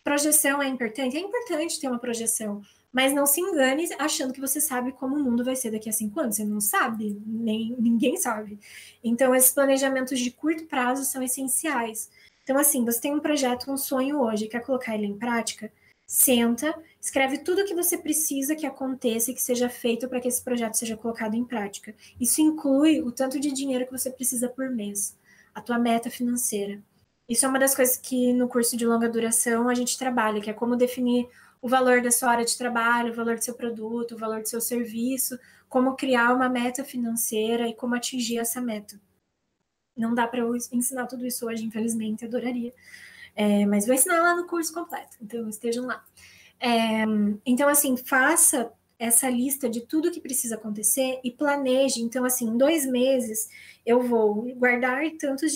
Projeção é importante ter uma projeção, mas não se engane achando que você sabe como o mundo vai ser daqui a 5 anos. Você não sabe, nem ninguém sabe. Então, esses planejamentos de curto prazo são essenciais. Então, assim, você tem um projeto, um sonho hoje, quer colocar ele em prática? Senta, escreve tudo o que você precisa que aconteça e que seja feito para que esse projeto seja colocado em prática. Isso inclui o tanto de dinheiro que você precisa por mês, a tua meta financeira. Isso é uma das coisas que no curso de longa duração a gente trabalha, que é como definir o valor da sua hora de trabalho, o valor do seu produto, o valor do seu serviço, como criar uma meta financeira e como atingir essa meta. Não dá para eu ensinar tudo isso hoje, infelizmente, adoraria. Mas vou ensinar lá no curso completo, então estejam lá. Então, assim, faça essa lista de tudo que precisa acontecer e planeje. Então, assim, em 2 meses eu vou guardar tanto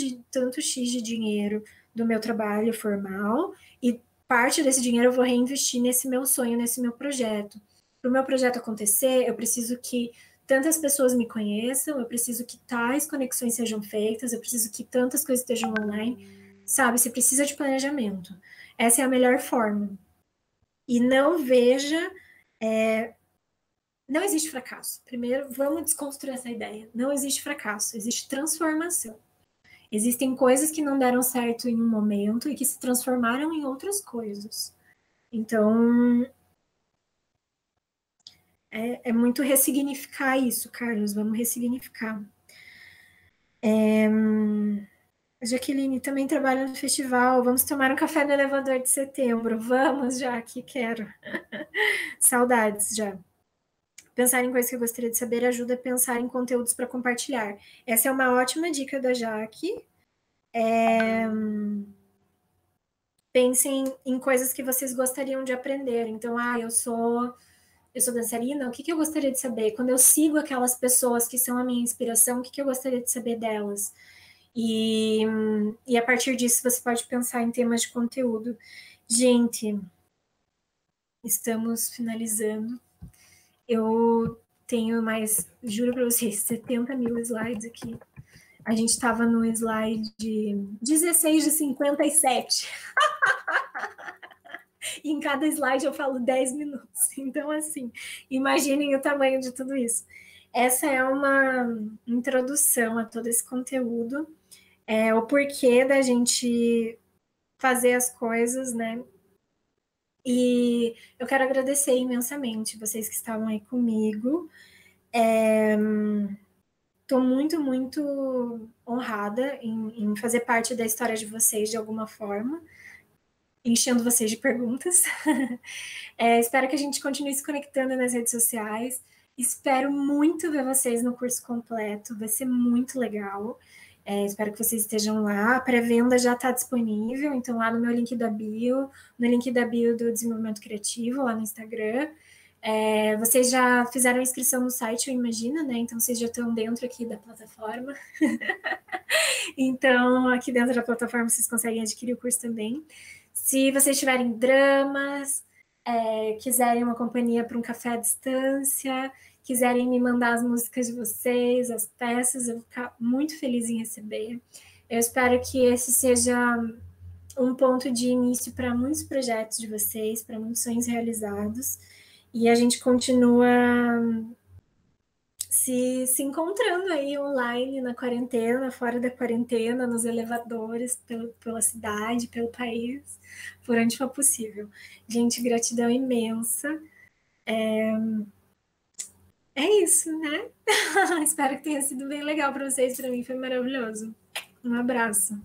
X de dinheiro do meu trabalho formal e parte desse dinheiro eu vou reinvestir nesse meu sonho, nesse meu projeto. Para o meu projeto acontecer, eu preciso que tantas pessoas me conheçam, eu preciso que tais conexões sejam feitas, eu preciso que tantas coisas estejam online, sabe? Você precisa de planejamento. Essa é a melhor forma. E não veja... Não existe fracasso. Primeiro, vamos desconstruir essa ideia. Não existe fracasso, existe transformação. Existem coisas que não deram certo em um momento e que se transformaram em outras coisas. Então, é muito ressignificar isso, Carlos. Vamos ressignificar. Jaqueline também trabalha no festival. Vamos tomar um café no elevador de setembro. Vamos, Jaque, quero. Saudades já. Pensar em coisas que eu gostaria de saber ajuda a pensar em conteúdos para compartilhar. Essa é uma ótima dica da Jaque. Pensem em coisas que vocês gostariam de aprender. Então, eu sou dançarina, o que eu gostaria de saber? Quando eu sigo aquelas pessoas que são a minha inspiração, o que eu gostaria de saber delas? E a partir disso você pode pensar em temas de conteúdo. Gente, estamos finalizando. Eu tenho mais, juro para vocês, 70 mil slides aqui. A gente estava no slide 16 de 57. E em cada slide eu falo 10 minutos. Então, assim, imaginem o tamanho de tudo isso. Essa é uma introdução a todo esse conteúdo. O porquê da gente fazer as coisas, né? E eu quero agradecer imensamente vocês que estavam aí comigo. Estou muito, muito honrada em fazer parte da história de vocês de alguma forma, enchendo vocês de perguntas. Espero que a gente continue se conectando nas redes sociais. Espero muito ver vocês no curso completo, vai ser muito legal. Espero que vocês estejam lá. A pré-venda já está disponível, então lá no meu link da bio, no link da bio do Desenvolvimento Criativo, lá no Instagram. Vocês já fizeram a inscrição no site, eu imagino, né? Então vocês já estão dentro aqui da plataforma. Então, aqui dentro da plataforma vocês conseguem adquirir o curso também. Se vocês tiverem dramas, quiserem uma companhia para um café à distância, quiserem me mandar as músicas de vocês, as peças, eu vou ficar muito feliz em receber. Eu espero que esse seja um ponto de início para muitos projetos de vocês, para muitos sonhos realizados. E a gente continua se encontrando aí online, na quarentena, fora da quarentena, nos elevadores, pela cidade, pelo país, por onde for possível. Gente, gratidão imensa. É isso, né? Espero que tenha sido bem legal para vocês, para mim foi maravilhoso. Um abraço.